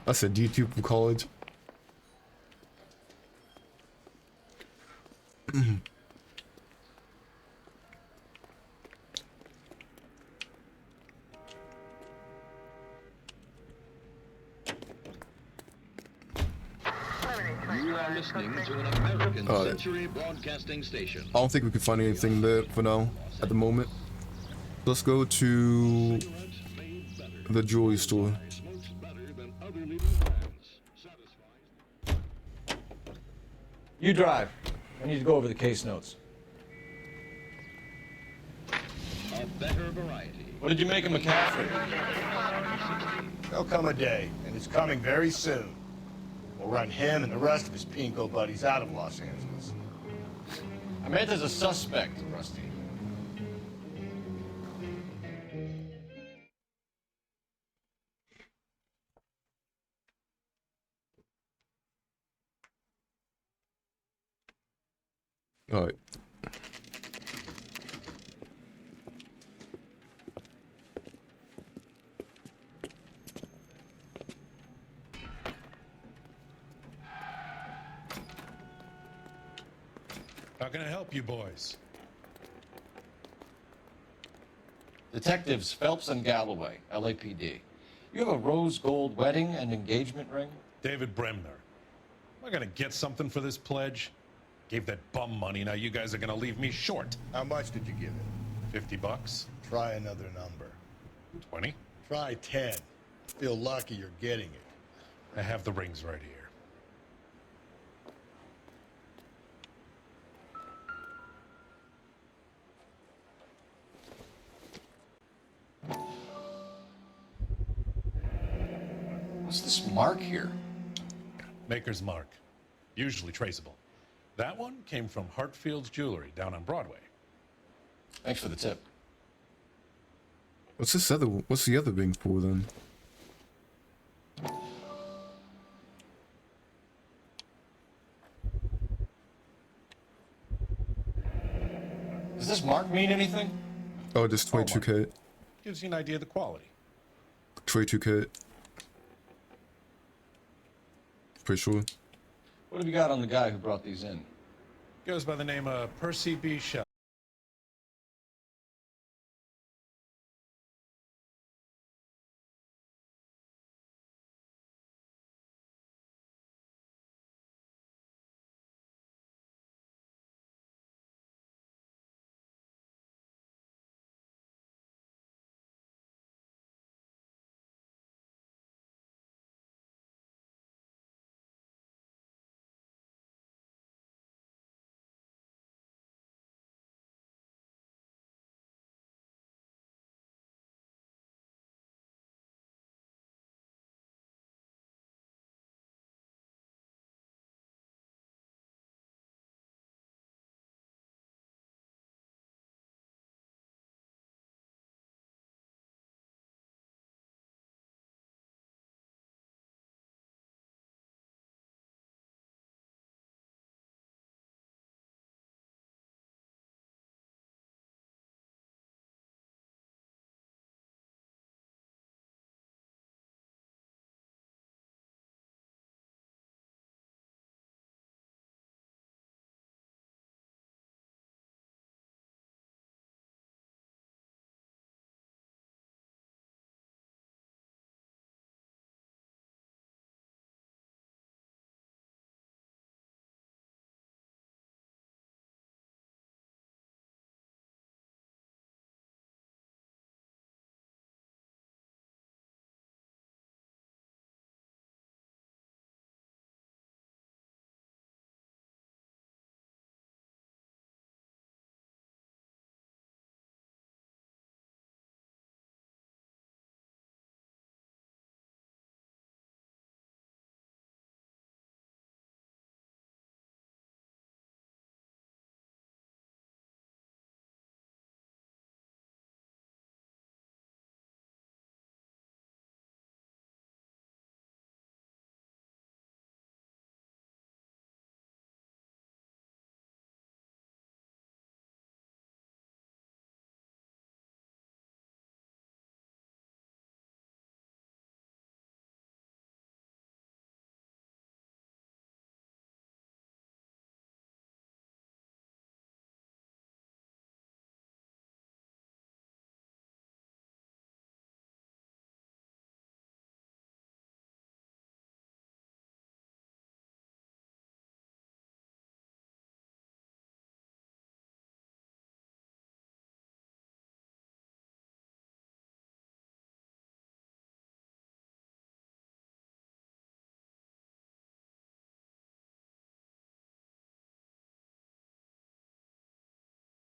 I said YouTube for college. are listening to an American Alright. Century Broadcasting Station. I don't think we can find anything there for now, at the moment. Let's go to the jewelry store. You drive. I need to go over the case notes. A better variety. What did you make of McCaffrey? There'll come a day, and it's coming very soon. We'll run him and the rest of his pinko buddies out of Los Angeles. I meant as a suspect, Rusty. Alright. How can I help you boys? Detectives Phelps and Galloway, LAPD. You have a rose gold wedding and engagement ring? David Bremner. Am I gonna get something for this pledge? Gave that bum money, now you guys are gonna leave me short. How much did you give it? $50? Try another number. 20? Try 10. Feel lucky you're getting it. I have the rings right here. What's this mark here? Maker's mark. Usually traceable. That one came from Hartfield's Jewelry down on Broadway. Thanks for the tip. What's the other ring for then? Does this mark mean anything? Oh, just 22K. Gives you an idea of the quality. 22K. Pretty sure. What have you got on the guy who brought these in? Goes by the name of Percy B. Shell.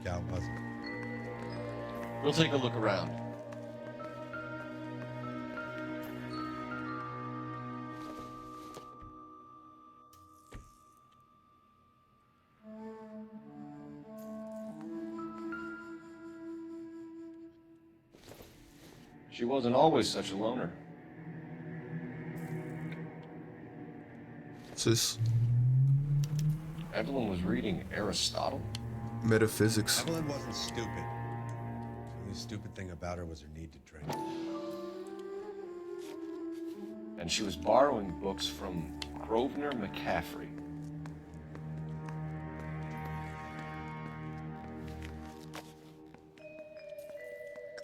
out, was it? We'll take a look around. She wasn't always such a loner. What's this? Evelyn was reading Aristotle? Metaphysics. Evelyn wasn't stupid. The only stupid thing about her was her need to drink. And she was borrowing books from Grosvenor McCaffrey.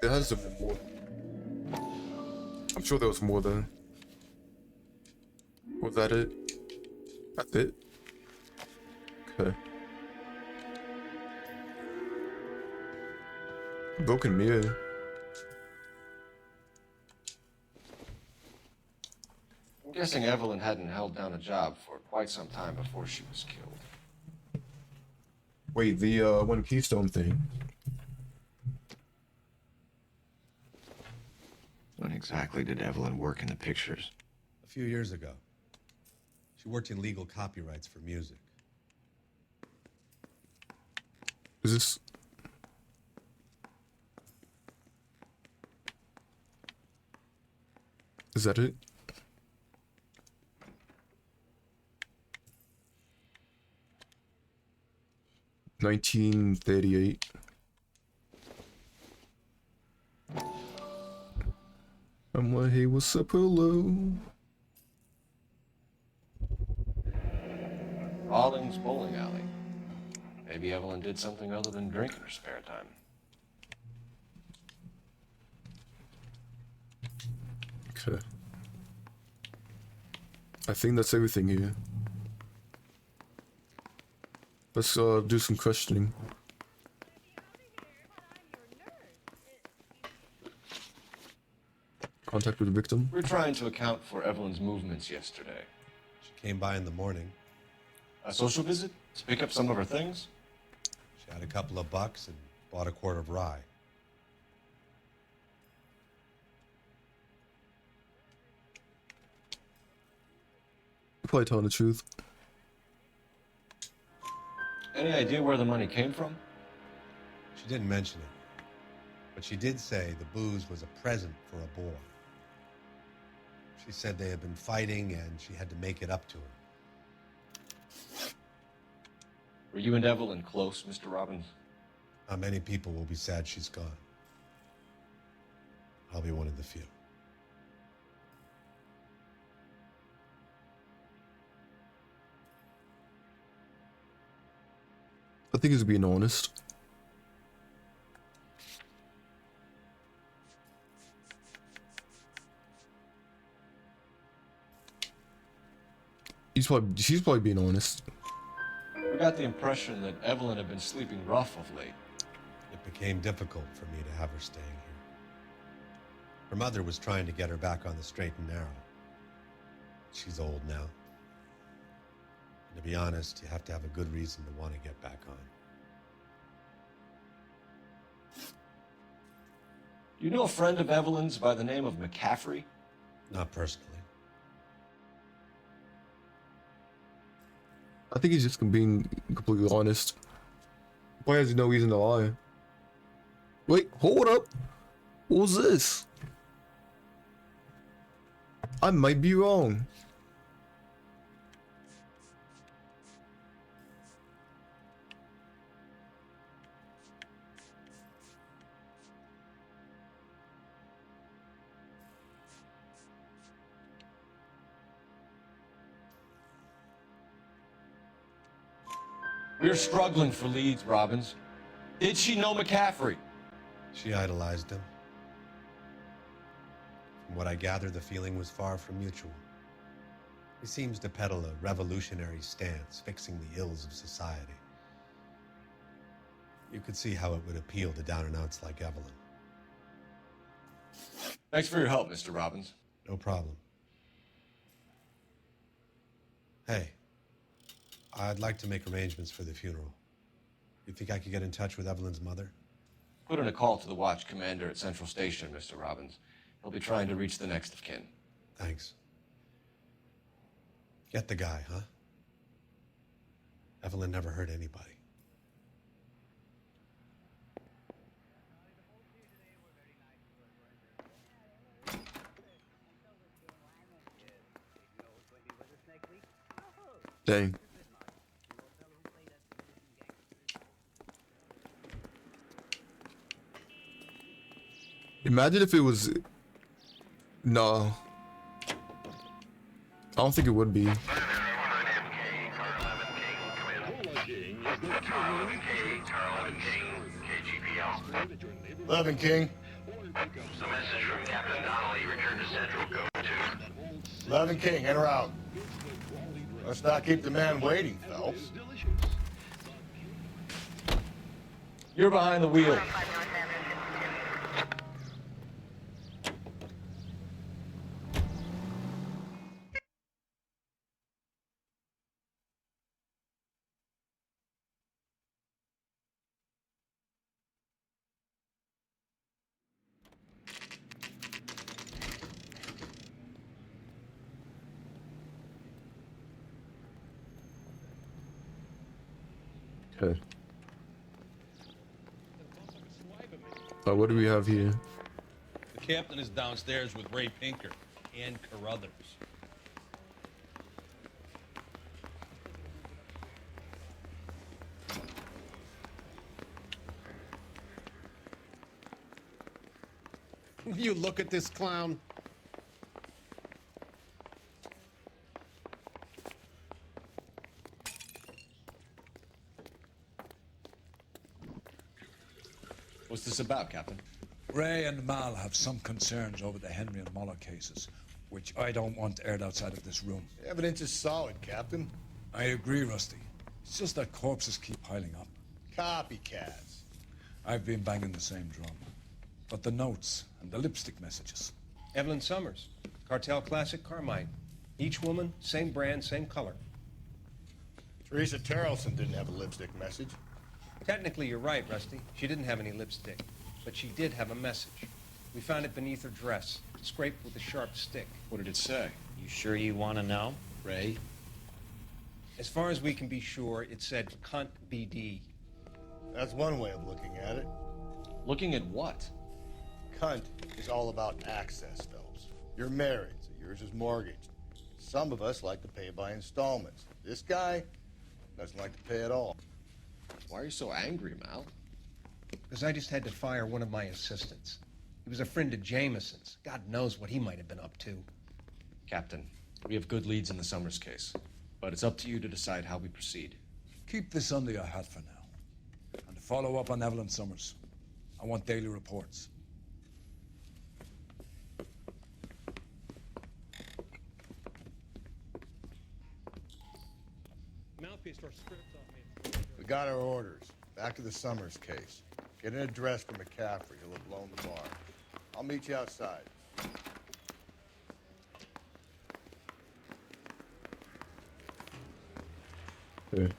There has to be more. I'm sure there was more though. Was that it? That's it? Okay. Broken mirror. I'm guessing Evelyn hadn't held down a job for quite some time before she was killed. Wait, the One Keystone thing. When exactly did Evelyn work in the pictures? A few years ago. She worked in legal copyrights for music. Is this? Is that it? $1938. I'm like, hey, what's up, hello? Rawlings Bowling Alley. Maybe Evelyn did something other than drink in her spare time. Okay. I think that's everything here. Let's do some questioning. Contact with the victim. We're trying to account for Evelyn's movements yesterday. She came by in the morning. A social visit? To pick up some of her things? She had a couple of bucks and bought a quart of rye. You're probably telling the truth. Any idea where the money came from? She didn't mention it, but she did say the booze was a present for a boy. She said they had been fighting and she had to make it up to him. Were you and Evelyn close, Mr. Robbins? Not many people will be sad she's gone. I'll be one of the few. I think he's being honest. She's probably being honest. We got the impression that Evelyn had been sleeping rough of late. It became difficult for me to have her staying here. Her mother was trying to get her back on the straight and narrow. She's old now. And to be honest, you have to have a good reason to want to get back on. You know a friend of Evelyn's by the name of McCaffrey? Not personally. I think he's just being completely honest. Why has he no reason to lie? Wait, hold up. What was this? I might be wrong. We're struggling for leads, Robbins. Did she know McCaffrey? She idolized him. From what I gather, the feeling was far from mutual. He seems to peddle a revolutionary stance, fixing the ills of society. You could see how it would appeal to down-and-outs like Evelyn. Thanks for your help, Mr. Robbins. No problem. Hey, I'd like to make arrangements for the funeral. You think I could get in touch with Evelyn's mother? Put in a call to the watch commander at Central Station, Mr. Robbins. He'll be trying to reach the next of kin. Thanks. Get the guy, huh? Evelyn never hurt anybody. Dang. Imagine if it was... No. I don't think it would be. 11 King. A message from Captain Donnelly. Return to Central. Go to. 11 King, enter out. Let's not keep the man waiting, Phelps. You're behind the wheel. Okay. What do we have here? The captain is downstairs with Ray Pinker and Carruthers. Will you look at this clown? What's this about, Captain? Ray and Mal have some concerns over the Henry and Muller cases, which I don't want aired outside of this room. The evidence is solid, Captain. I agree, Rusty. It's just that corpses keep piling up. Copycats. I've been banging the same drum. But the notes and the lipstick messages. Evelyn Summers, Cartel Classic Carmine. Each woman, same brand, same color. Teresa Terrelson didn't have a lipstick message. Technically, you're right, Rusty. She didn't have any lipstick, but she did have a message. We found it beneath her dress, scraped with a sharp stick. What did it say? You sure you want to know? Ray? As far as we can be sure, it said cunt BD. That's one way of looking at it. Looking at what? Cunt is all about access, Phelps. You're married, so yours is mortgaged. Some of us like to pay by installments. This guy doesn't like to pay at all. Why are you so angry, Mal? Because I just had to fire one of my assistants. He was a friend of Jameson's. God knows what he might have been up to. Captain, we have good leads in the Summers case, but it's up to you to decide how we proceed. Keep this under your hat for now. And to follow up on Evelyn Summers, I want daily reports. Mouthpiece or scripts off me. We got our orders. Back to the Summers case. Get an address for McCaffrey. He'll have blown the bar. I'll meet you outside. Okay.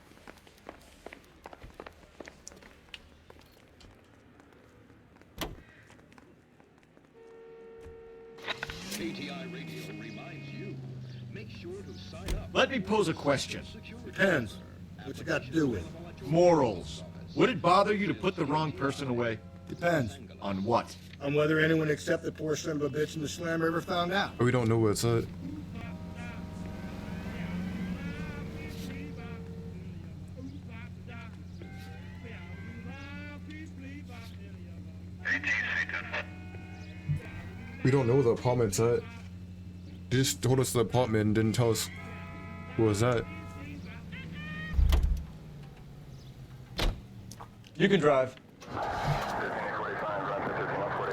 KTI Radio reminds you, make sure to sign up. Let me pose a question. Depends. What you got to do with morals? Would it bother you to put the wrong person away? Depends. On what? On whether anyone except the poor son of a bitch in the slammer ever found out. We don't know where it's at. We don't know where the apartment's at. They just told us the apartment and didn't tell us who was at. You can drive.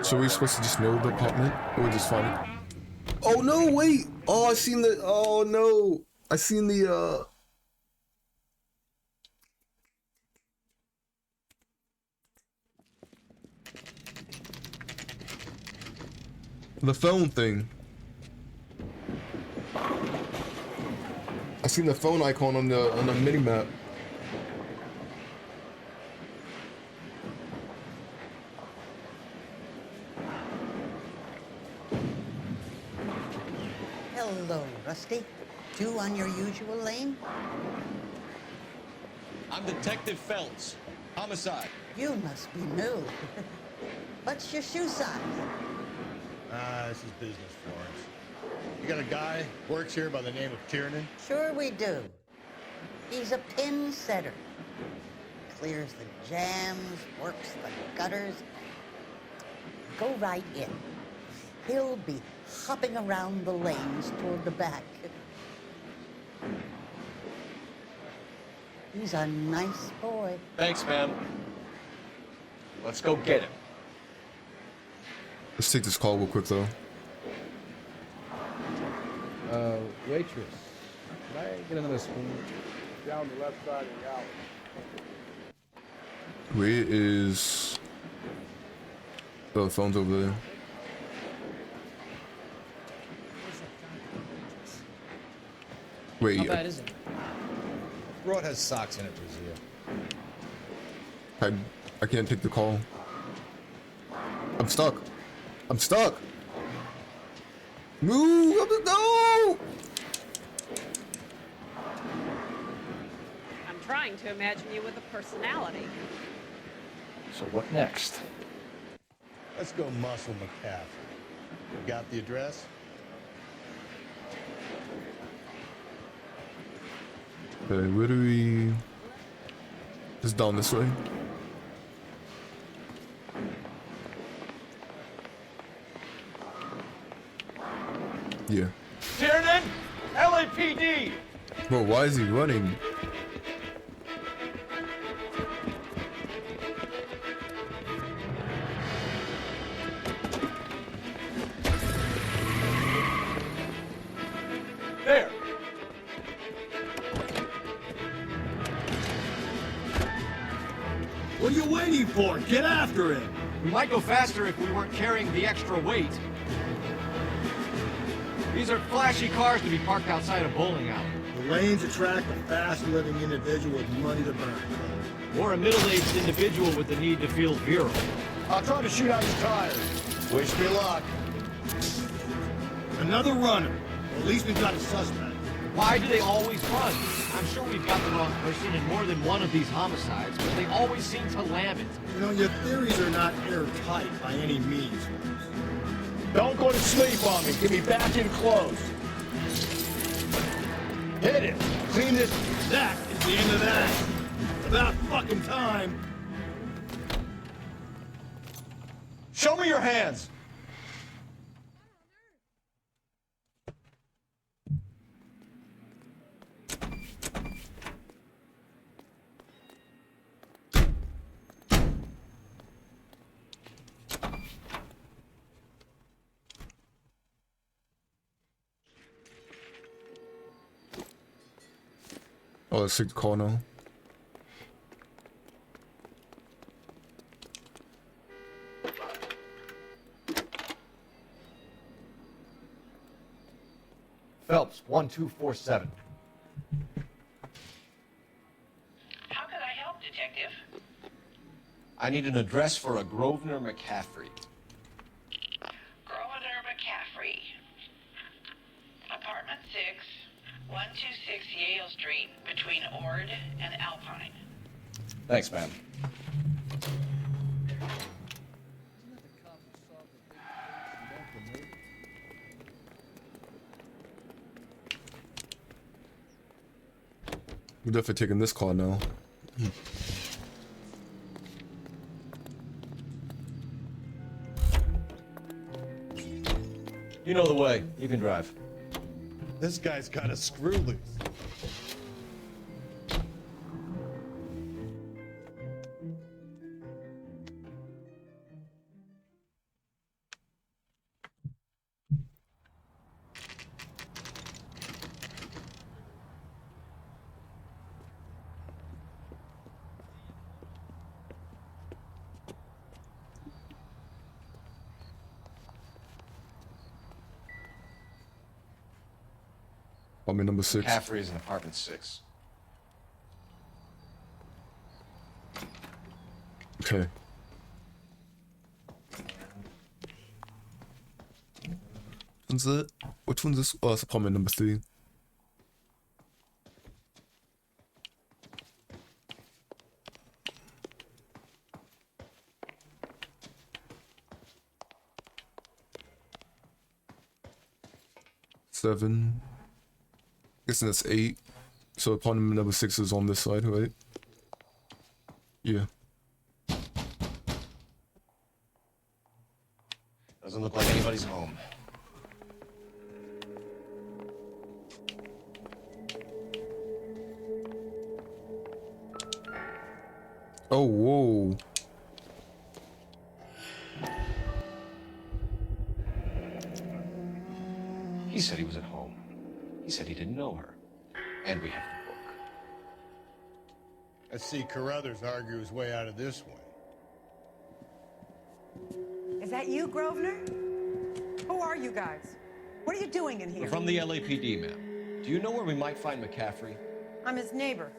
So we're supposed to just know the apartment? Or we just find it? Oh no, wait! Oh, I seen the, oh no! I seen the, the phone thing. I seen the phone icon on the mini map. Rusty? Two on your usual lane? I'm Detective Phelps. Homicide. You must be new. What's your shoe size? This is business, Florence. You got a guy works here by the name of Tiernan? Sure we do. He's a pin setter. Clears the jams, works the gutters. Go right in. He'll be hopping around the lanes toward the back. He's a nice boy. Thanks, ma'am. Let's go get him. Let's take this call real quick though. Waitress, can I get another spoon? Down the left side of the alley. Where is... Oh, the phone's over there. Wait, How bad is it? Rod has socks in it, Brazil. I can't take the call. I'm stuck. I'm stuck. Move! No! I'm trying to imagine you with a personality. So what next? Let's go muscle McCaffrey. You got the address? Okay, where do we... Just down this way. Yeah. Tiernan! LAPD! Bro, why is he running? There! What are you waiting for? Get after him! We might go faster if we weren't carrying the extra weight. These are flashy cars to be parked outside a bowling alley. The lanes attract a fast-living individual with money to burn. Or a middle-aged individual with the need to feel virile. I'll try to shoot out his tires. Wish me luck. Another runner. Well, at least we've got a suspect. Why do they always run? I'm sure we've got the wrong person in more than one of these homicides, but they always seem to lam it. You know, your theories are not airtight by any means. Don't go to sleep on me. Get me back in close. Hit it. Clean this. That is the end of that. About fucking time. Show me your hands. Oh, let's take the call now. Phelps, 1247. How could I help, Detective? I need an address for a Grosvenor McCaffrey. Grosvenor McCaffrey. Apartment 6, 126 Yale Street, between Ord and Alpine. Thanks, ma'am. We're definitely taking this call now. You know the way. You can drive. This guy's got a screw loose. Apartment number 6. McCaffrey is in apartment 6. Okay. one's it? Which one's this? Oh, it's apartment number 3. Seven. Guessing that's 8. So apartment number 6 is on this side, right? Yeah. Doesn't look like anybody's home. Oh, whoa. He said he was at home. He said he didn't know her. And we have the book. Let's see Carruthers argue his way out of this one. Is that you, Grosvenor? Who are you guys? What are you doing in here? We're from the LAPD, ma'am. Do you know where we might find McCaffrey? I'm his neighbor.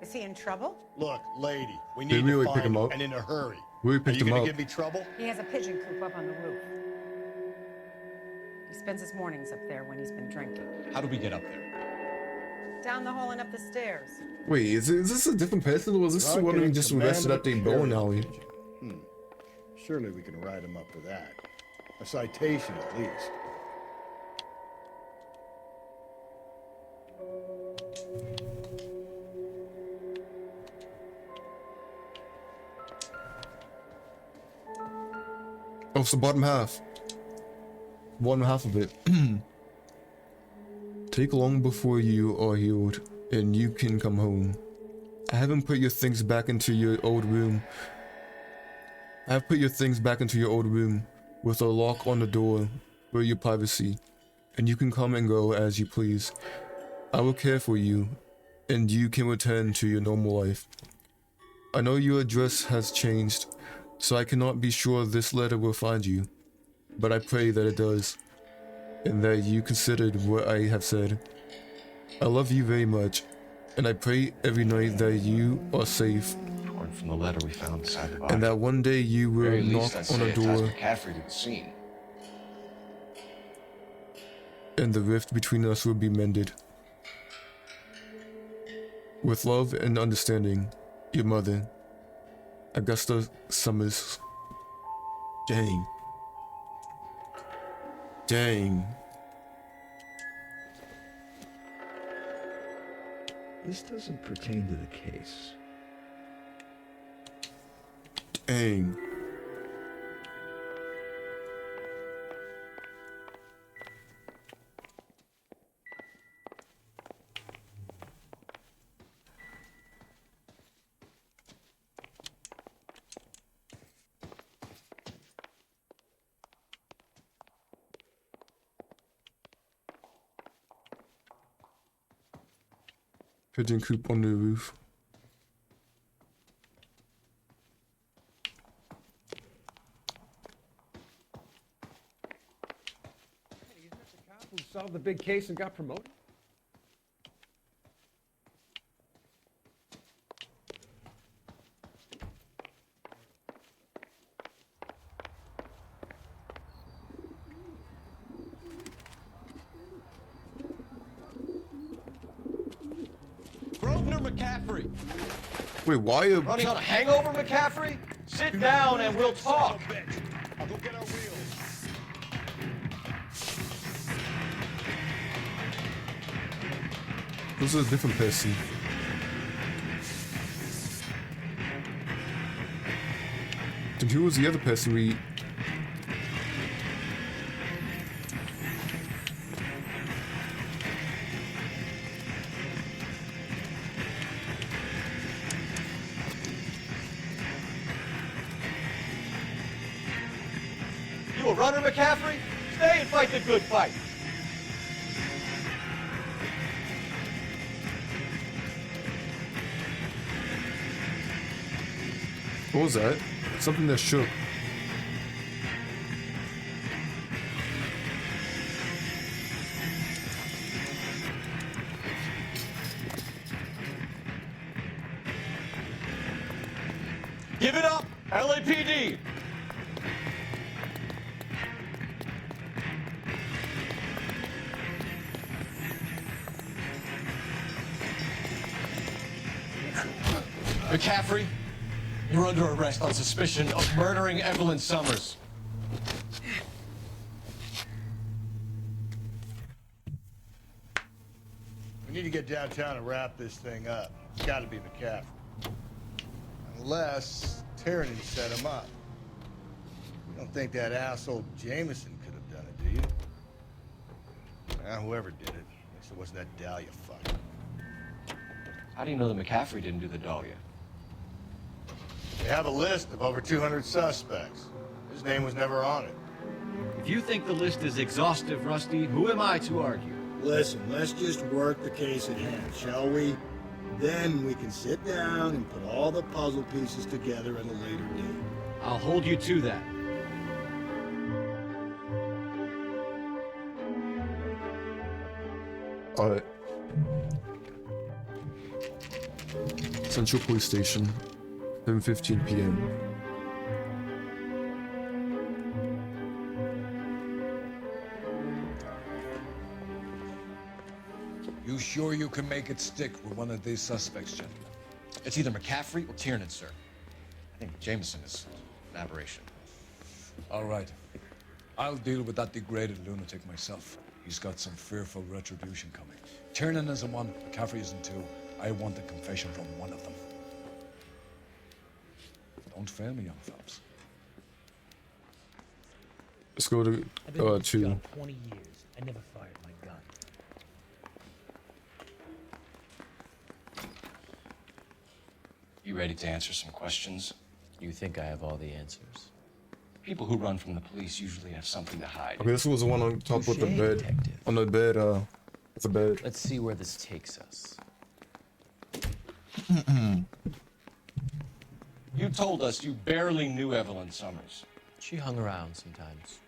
Is he in trouble? Look, lady, we They need really to pick find him him, up. and in a hurry. Really Are picked you him gonna up. give me trouble? He has a pigeon coop up on the roof. He spends his mornings up there when he's been drinking. How do we get up there? Down the hall and up the stairs. Wait, is this a different person, or was this the one we just arrested at the bowling alley? Surely we can write him up for that. A citation, at least. Oh, it's the bottom half. Bottom half of it. Take long before you are healed, and you can come home. I haven't put your things back into your old room. I have put your things back into your old room, with a lock on the door for your privacy, and you can come and go as you please. I will care for you, and you can return to your normal life. I know your address has changed, so I cannot be sure this letter will find you, but I pray that it does, and that you considered what I have said. I love you very much, and I pray every night that you are safe, Torn from the letter we found beside the body. and that one day you will Very knock least I'd on say a it ties door, McCaffrey to the scene. and the rift between us will be mended. With love and understanding, your mother, Augusta Summers. Dang. Dang. This doesn't pertain to the case. Dang. Pigeon coop on the roof. Who solved the big case and got promoted? Grosvenor McCaffrey! Wait, why are... Running on a hangover, McCaffrey? Sit down and we'll talk. I'll go get our wheels. This is a different person. Then who was the other person we... You a runner, McCaffrey? Stay and fight the good fight. What was that? Something that shook. Give it up, LAPD! McCaffrey, you're under arrest on suspicion of murdering Evelyn Summers. We need to get downtown and wrap this thing up. It's got to be McCaffrey. Unless Tiernan set him up. You don't think that asshole Jameson could have done it, do you? Whoever did it. At least it wasn't that Dahlia fuck. How do you know that McCaffrey didn't do the Dahlia? They have a list of over 200 suspects. His name was never on it. If you think the list is exhaustive, Rusty, who am I to argue? Listen, let's just work the case at hand, shall we? Then we can sit down and put all the puzzle pieces together at a later date. I'll hold you to that. Alright. Central Police Station, 7:15 p.m. You sure you can make it stick with one of these suspects, gentlemen? It's either McCaffrey or Tiernan, sir. I think Jameson is an aberration. All right. I'll deal with that degraded lunatic myself. He's got some fearful retribution coming. Tiernan isn't one, McCaffrey isn't two. I want a confession from one of them. Don't fail me, young fellas. Let's go to I've been with this 2. job 20 years. I never fired my gun. You ready to answer some questions? You think I have all the answers? People who run from the police usually have something to hide. Okay, this was the one on top with the bed. Detective. On the bed, it's a bed. Let's see where this takes us. You told us you barely knew Evelyn Summers. She hung around sometimes.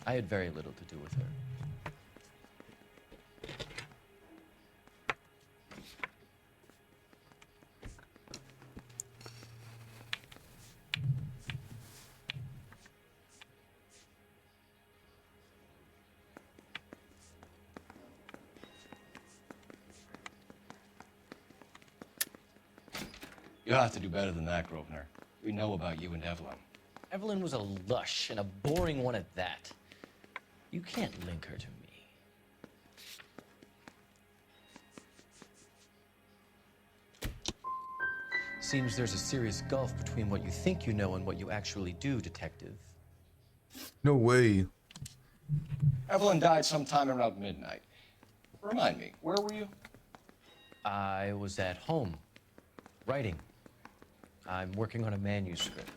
I had very little to do with her. You'll have to do better than that, Grosvenor. We know about you and Evelyn. Evelyn was a lush, and a boring one at that. You can't link her to me. Seems there's a serious gulf between what you think you know and what you actually do, Detective. No way. Evelyn died sometime around midnight. Remind me, where were you? I was at home, writing. I'm working on a manuscript.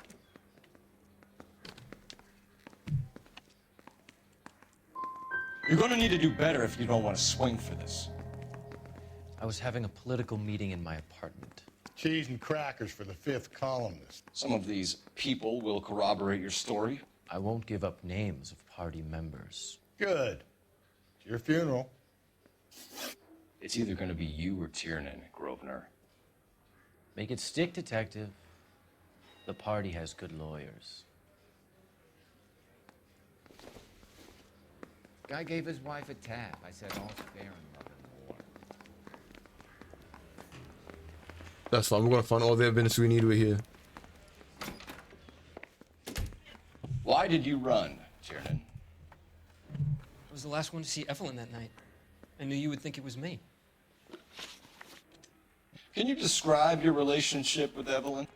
You're gonna need to do better if you don't want to swing for this. I was having a political meeting in my apartment. Cheese and crackers for the 5th columnist. Some of these people will corroborate your story. I won't give up names of party members. Good. It's your funeral. It's either gonna be you or Tiernan, Grosvenor. Make it stick, Detective. The party has good lawyers. Guy gave his wife a tap. I said all's fair in love and war. That's fine. We're gonna find all the evidence we need right here. Why did you run, Tiernan? I was the last one to see Evelyn that night. I knew you would think it was me. Can you describe your relationship with Evelyn?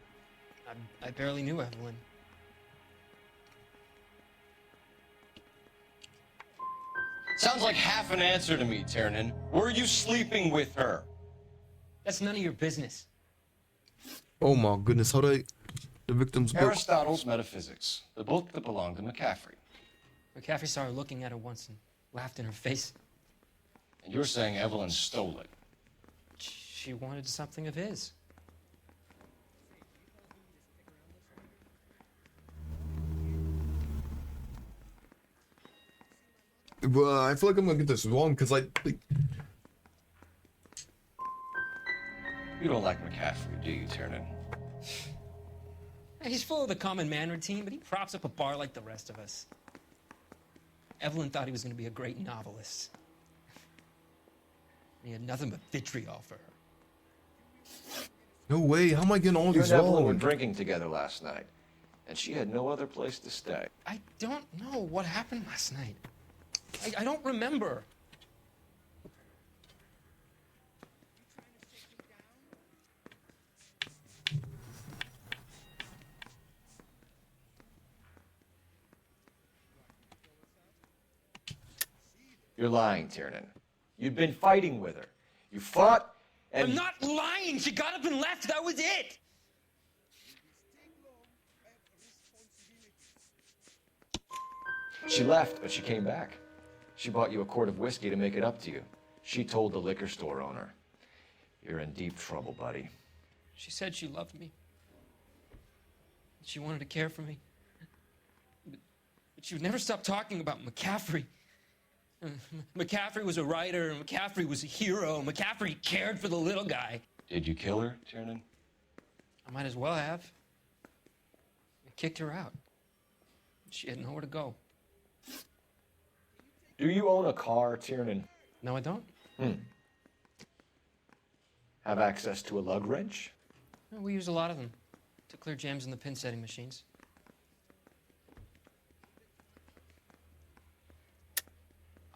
I barely knew Evelyn. Sounds like half an answer to me, Tiernan. Were you sleeping with her? That's none of your business. Oh my goodness, how they... The victim's book. Aristotle's Metaphysics, the book that belonged to McCaffrey. McCaffrey saw her looking at her once and laughed in her face. And you're saying Evelyn stole it. She wanted something of his. Well, I feel like I'm gonna get this wrong because You don't like McCaffrey, do you, Tiernan? He's full of the common man routine, but he props up a bar like the rest of us. Evelyn thought he was going to be a great novelist. He had nothing but vitriol for her. No way. How am I getting all You these and Evelyn were wrong? drinking together last night, and she had no other place to stay. I don't know what happened last night. I don't remember. You're lying, Tiernan. You'd been fighting with her. You fought, and... I'm not lying. She got up and left. That was it. She left, but she came back. She bought you a quart of whiskey to make it up to you. She told the liquor store owner. You're in deep trouble, buddy. She said she loved me. She wanted to care for me. But she would never stop talking about McCaffrey. McCaffrey was a writer, and McCaffrey was a hero, and McCaffrey cared for the little guy. Did you kill her, Tiernan? I might as well have. I kicked her out. She had nowhere to go. Do you own a car, Tiernan? No, I don't. Have access to a lug wrench? We use a lot of them to clear jams in the pin setting machines.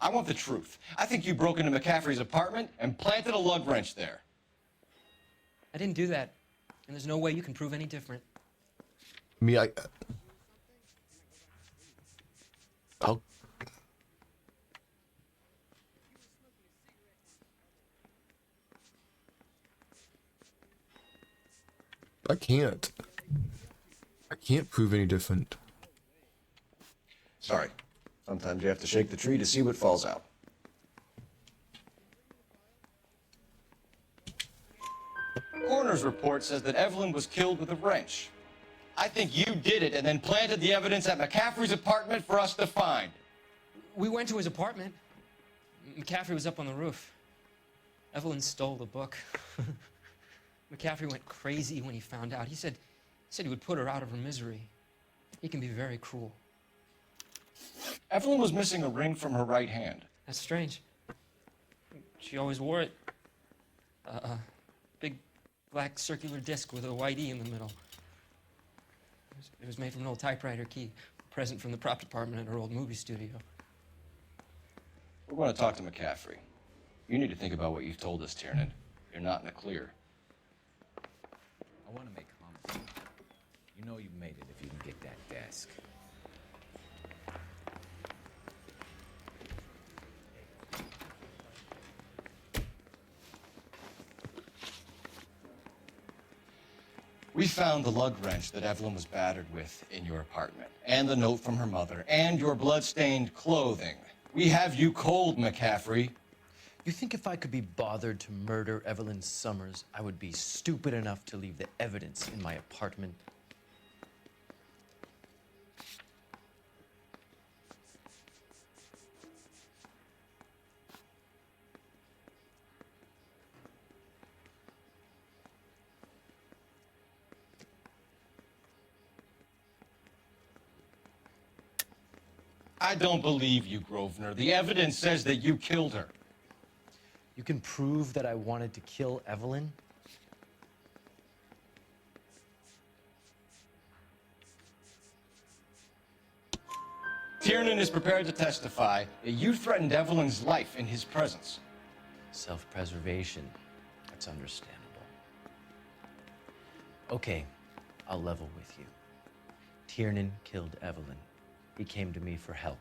I want the truth. I think you broke into McCaffrey's apartment and planted a lug wrench there. I didn't do that, and there's no way you can prove any different. Me, I'll... I can't. I can't prove any different. Sorry. Sometimes you have to shake the tree to see what falls out. Coroner's report says that Evelyn was killed with a wrench. I think you did it and then planted the evidence at McCaffrey's apartment for us to find. We went to his apartment. McCaffrey was up on the roof. Evelyn stole the book. McCaffrey went crazy when he found out. He said he would put her out of her misery. He can be very cruel. Evelyn was missing a ring from her right hand. That's strange. She always wore it. Big black circular disc with a white E in the middle. It was made from an old typewriter key, a present from the prop department at her old movie studio. We're going to talk to McCaffrey. You need to think about what you've told us, Tiernan. You're not in the clear. I want to make comments. You know you made it if you can get that desk. We found the lug wrench that Evelyn was battered with in your apartment, and the note from her mother, and your blood-stained clothing. We have you cold, McCaffrey. You think if I could be bothered to murder Evelyn Summers, I would be stupid enough to leave the evidence in my apartment? I don't believe you, Grosvenor. The evidence says that you killed her. You can prove that I wanted to kill Evelyn? Tiernan is prepared to testify that you threatened Evelyn's life in his presence. Self-preservation. That's understandable. Okay, I'll level with you. Tiernan killed Evelyn. He came to me for help.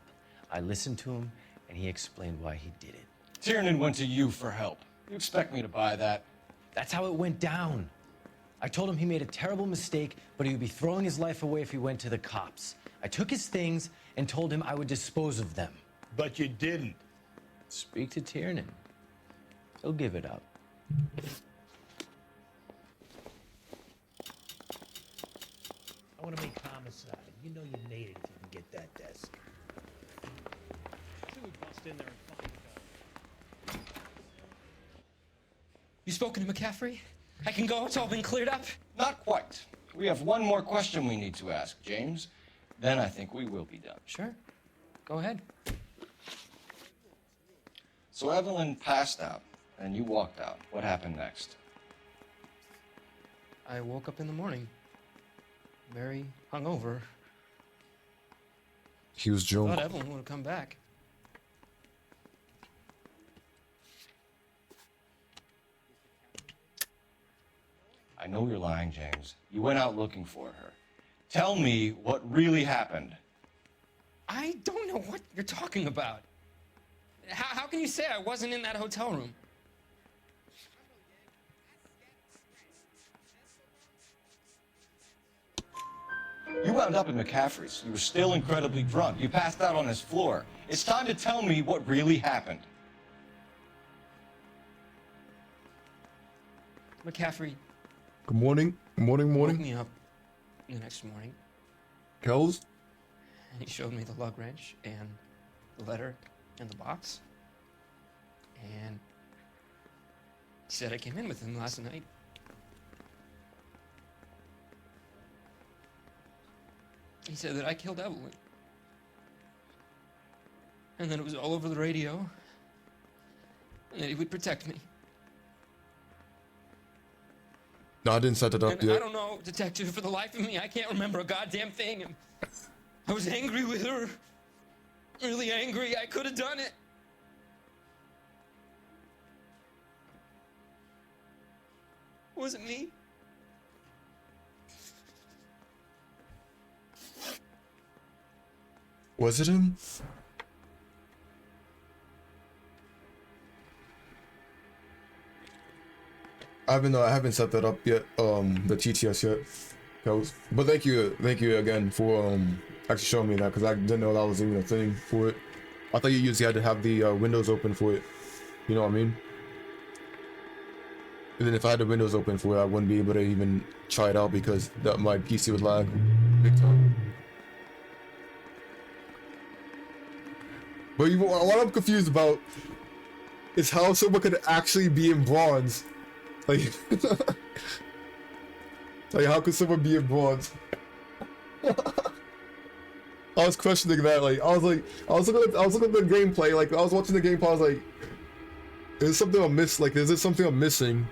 I listened to him, and he explained why he did it. Tiernan went to you for help. You expect me to buy that? That's how it went down. I told him he made a terrible mistake, but he would be throwing his life away if he went to the cops. I took his things and told him I would dispose of them. But you didn't. Speak to Tiernan. He'll give it up. I want to make homicide. You know you made it if you can get that desk. Should we bust in there and find it? You spoken to McCaffrey? I can go? It's all been cleared up? Not quite. We have one more question we need to ask, James. Then I think we will be done. Sure. Go ahead. So Evelyn passed out, and you walked out. What happened next? I woke up in the morning, very hungover. He was drunk. Thought Evelyn would have come back. I know you're lying, James. You went out looking for her. Tell me what really happened. I don't know what you're talking about. How can you say I wasn't in that hotel room? You wound up at McCaffrey's. You were still incredibly drunk. You passed out on his floor. It's time to tell me what really happened. McCaffrey Good morning. Good morning, woke morning. me up the next morning, Kells? and he showed me the lug wrench and the letter and the box. And he said I came in with him last night. He said that I killed Evelyn. And that it was all over the radio. And that he would protect me. No, I didn't set it up And yet. I don't know, detective, for the life of me, I can't remember a goddamn thing. And I was angry with her. Really angry. I could have done it. Was it me? Was it him? I haven't set that up yet. The TTS yet. But thank you again for actually showing me that, because I didn't know that was even a thing for it. I thought you usually had to have the windows open for it. You know what I mean? And then if I had the windows open for it, I wouldn't be able to even try it out because my PC would lag big time. But what I'm confused about is how someone could actually be in bronze. Like, like how could someone be in bronze? I was questioning that. Like, I was looking at the gameplay. Like, I was watching the gameplay. I was like, is something I missed? Like, is there something I'm missing?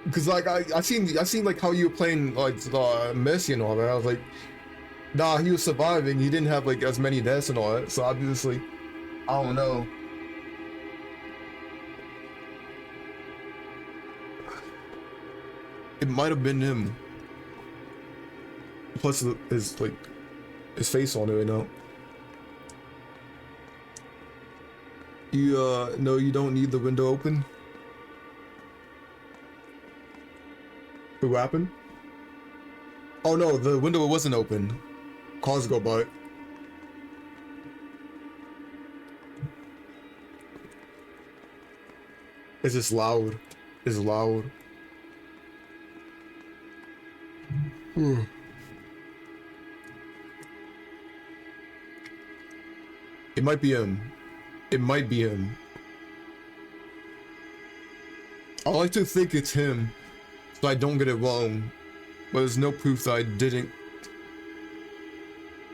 Because like I seen like how you were playing like Messi and all that. I was like, nah, he was surviving. He didn't have like as many deaths and all that. So obviously, I don't know. It might have been him. Plus his like his face on it right now. You no, you don't need the window open. What happened? Oh no, the window wasn't open. Cars go by. It's just loud. It's loud. It might be him. It might be him. I like to think it's him, so I don't get it wrong. But there's no proof that I didn't.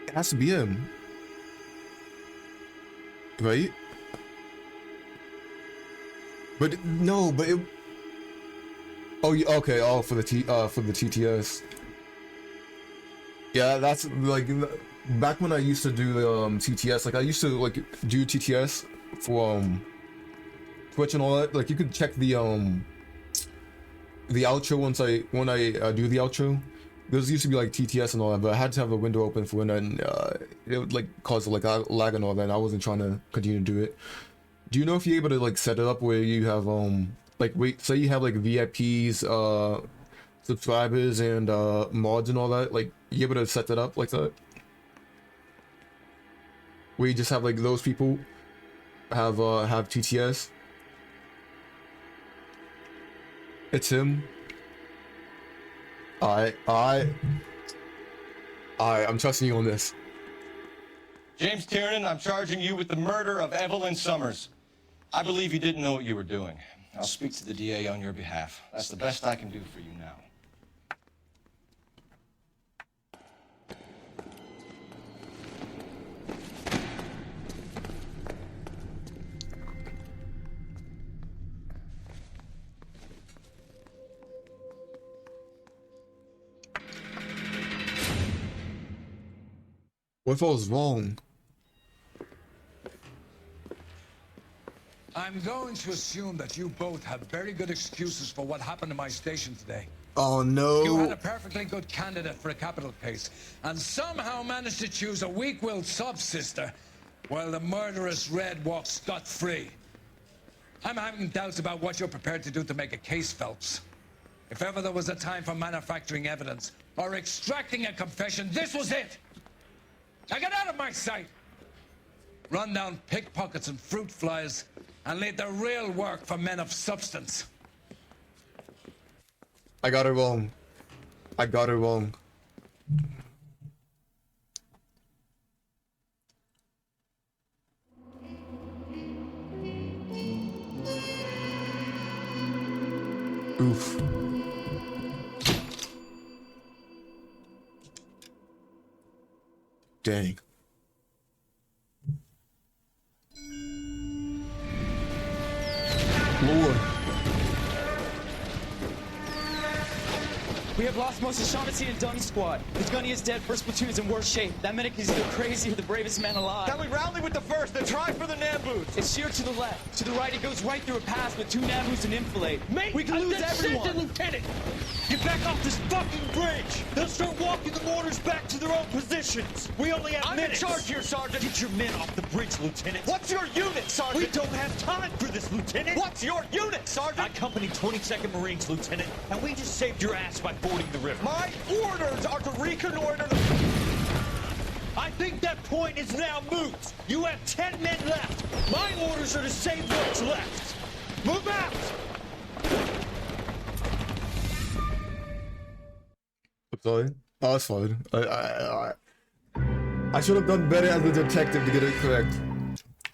It has to be him. Right? But no, but it. Oh, yeah, okay. Oh, for the TTS. Yeah, that's like back when I used to do the TTS. Like I used to like do TTS for Twitch and all that. Like you could check the outro when I do the outro. Those used to be like TTS and all that, but I had to have a window open for when it would like cause like lag and all that. And I wasn't trying to continue to do it. Do you know if you're able to like set it up where you have like say you have like VIPs, subscribers and mods and all that, like you able to set that up like that? Where you just have like those people have TTS? It's him. I'm trusting you on this. James Tiernan, I'm charging you with the murder of Evelyn Summers. I believe you didn't know what you were doing. I'll speak to the DA on your behalf. That's the best I can do for you now. What if I was wrong? I'm going to assume that you both have very good excuses for what happened to my station today. Oh no. You had a perfectly good candidate for a capital case, and somehow managed to choose a weak-willed sub-sister, while the murderous Red walks scot-free. I'm having doubts about what you're prepared to do to make a case, Phelps. If ever there was a time for manufacturing evidence or extracting a confession, this was it! Now get out of my sight! Run down pickpockets and fruit flies, and leave the real work for men of substance. I got it wrong. I got it wrong. Oof. Dang. Lord. We have lost most of Shaughnessy and Dunn squad. The gunny is dead, first platoon is in worse shape. That medic is either crazy or the bravest man alive. Can we rally with the first and try for the Namboots? It's sheer to the left. To the right, it goes right through a pass with 2 Namboots and enfilade. We can lose everyone. Lieutenant! Get back off this fucking bridge! They'll start walking the mortars back to their own positions! We only have minutes! I'm in charge here, Sergeant! Get your men off the bridge, Lieutenant! What's your unit, Sergeant? We don't have time for this, Lieutenant! What's your unit, Sergeant? I company 22nd Marines, Lieutenant, and we just saved your ass by fording the river. My orders are to reconnoiter the... I think that point is now moot! You have 10 men left! My orders are to save what's left! Move out! Sorry. Oh, that's fine. I should have done better as a detective to get it correct,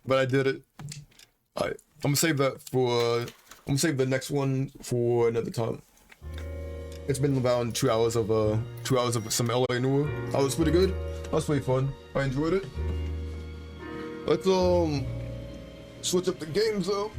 but I did it. I'm gonna save that for. I'm gonna save the next one for another time. It's been about 2 hours of some LA Noire. That was pretty good. That was pretty fun. I enjoyed it. Let's switch up the games though.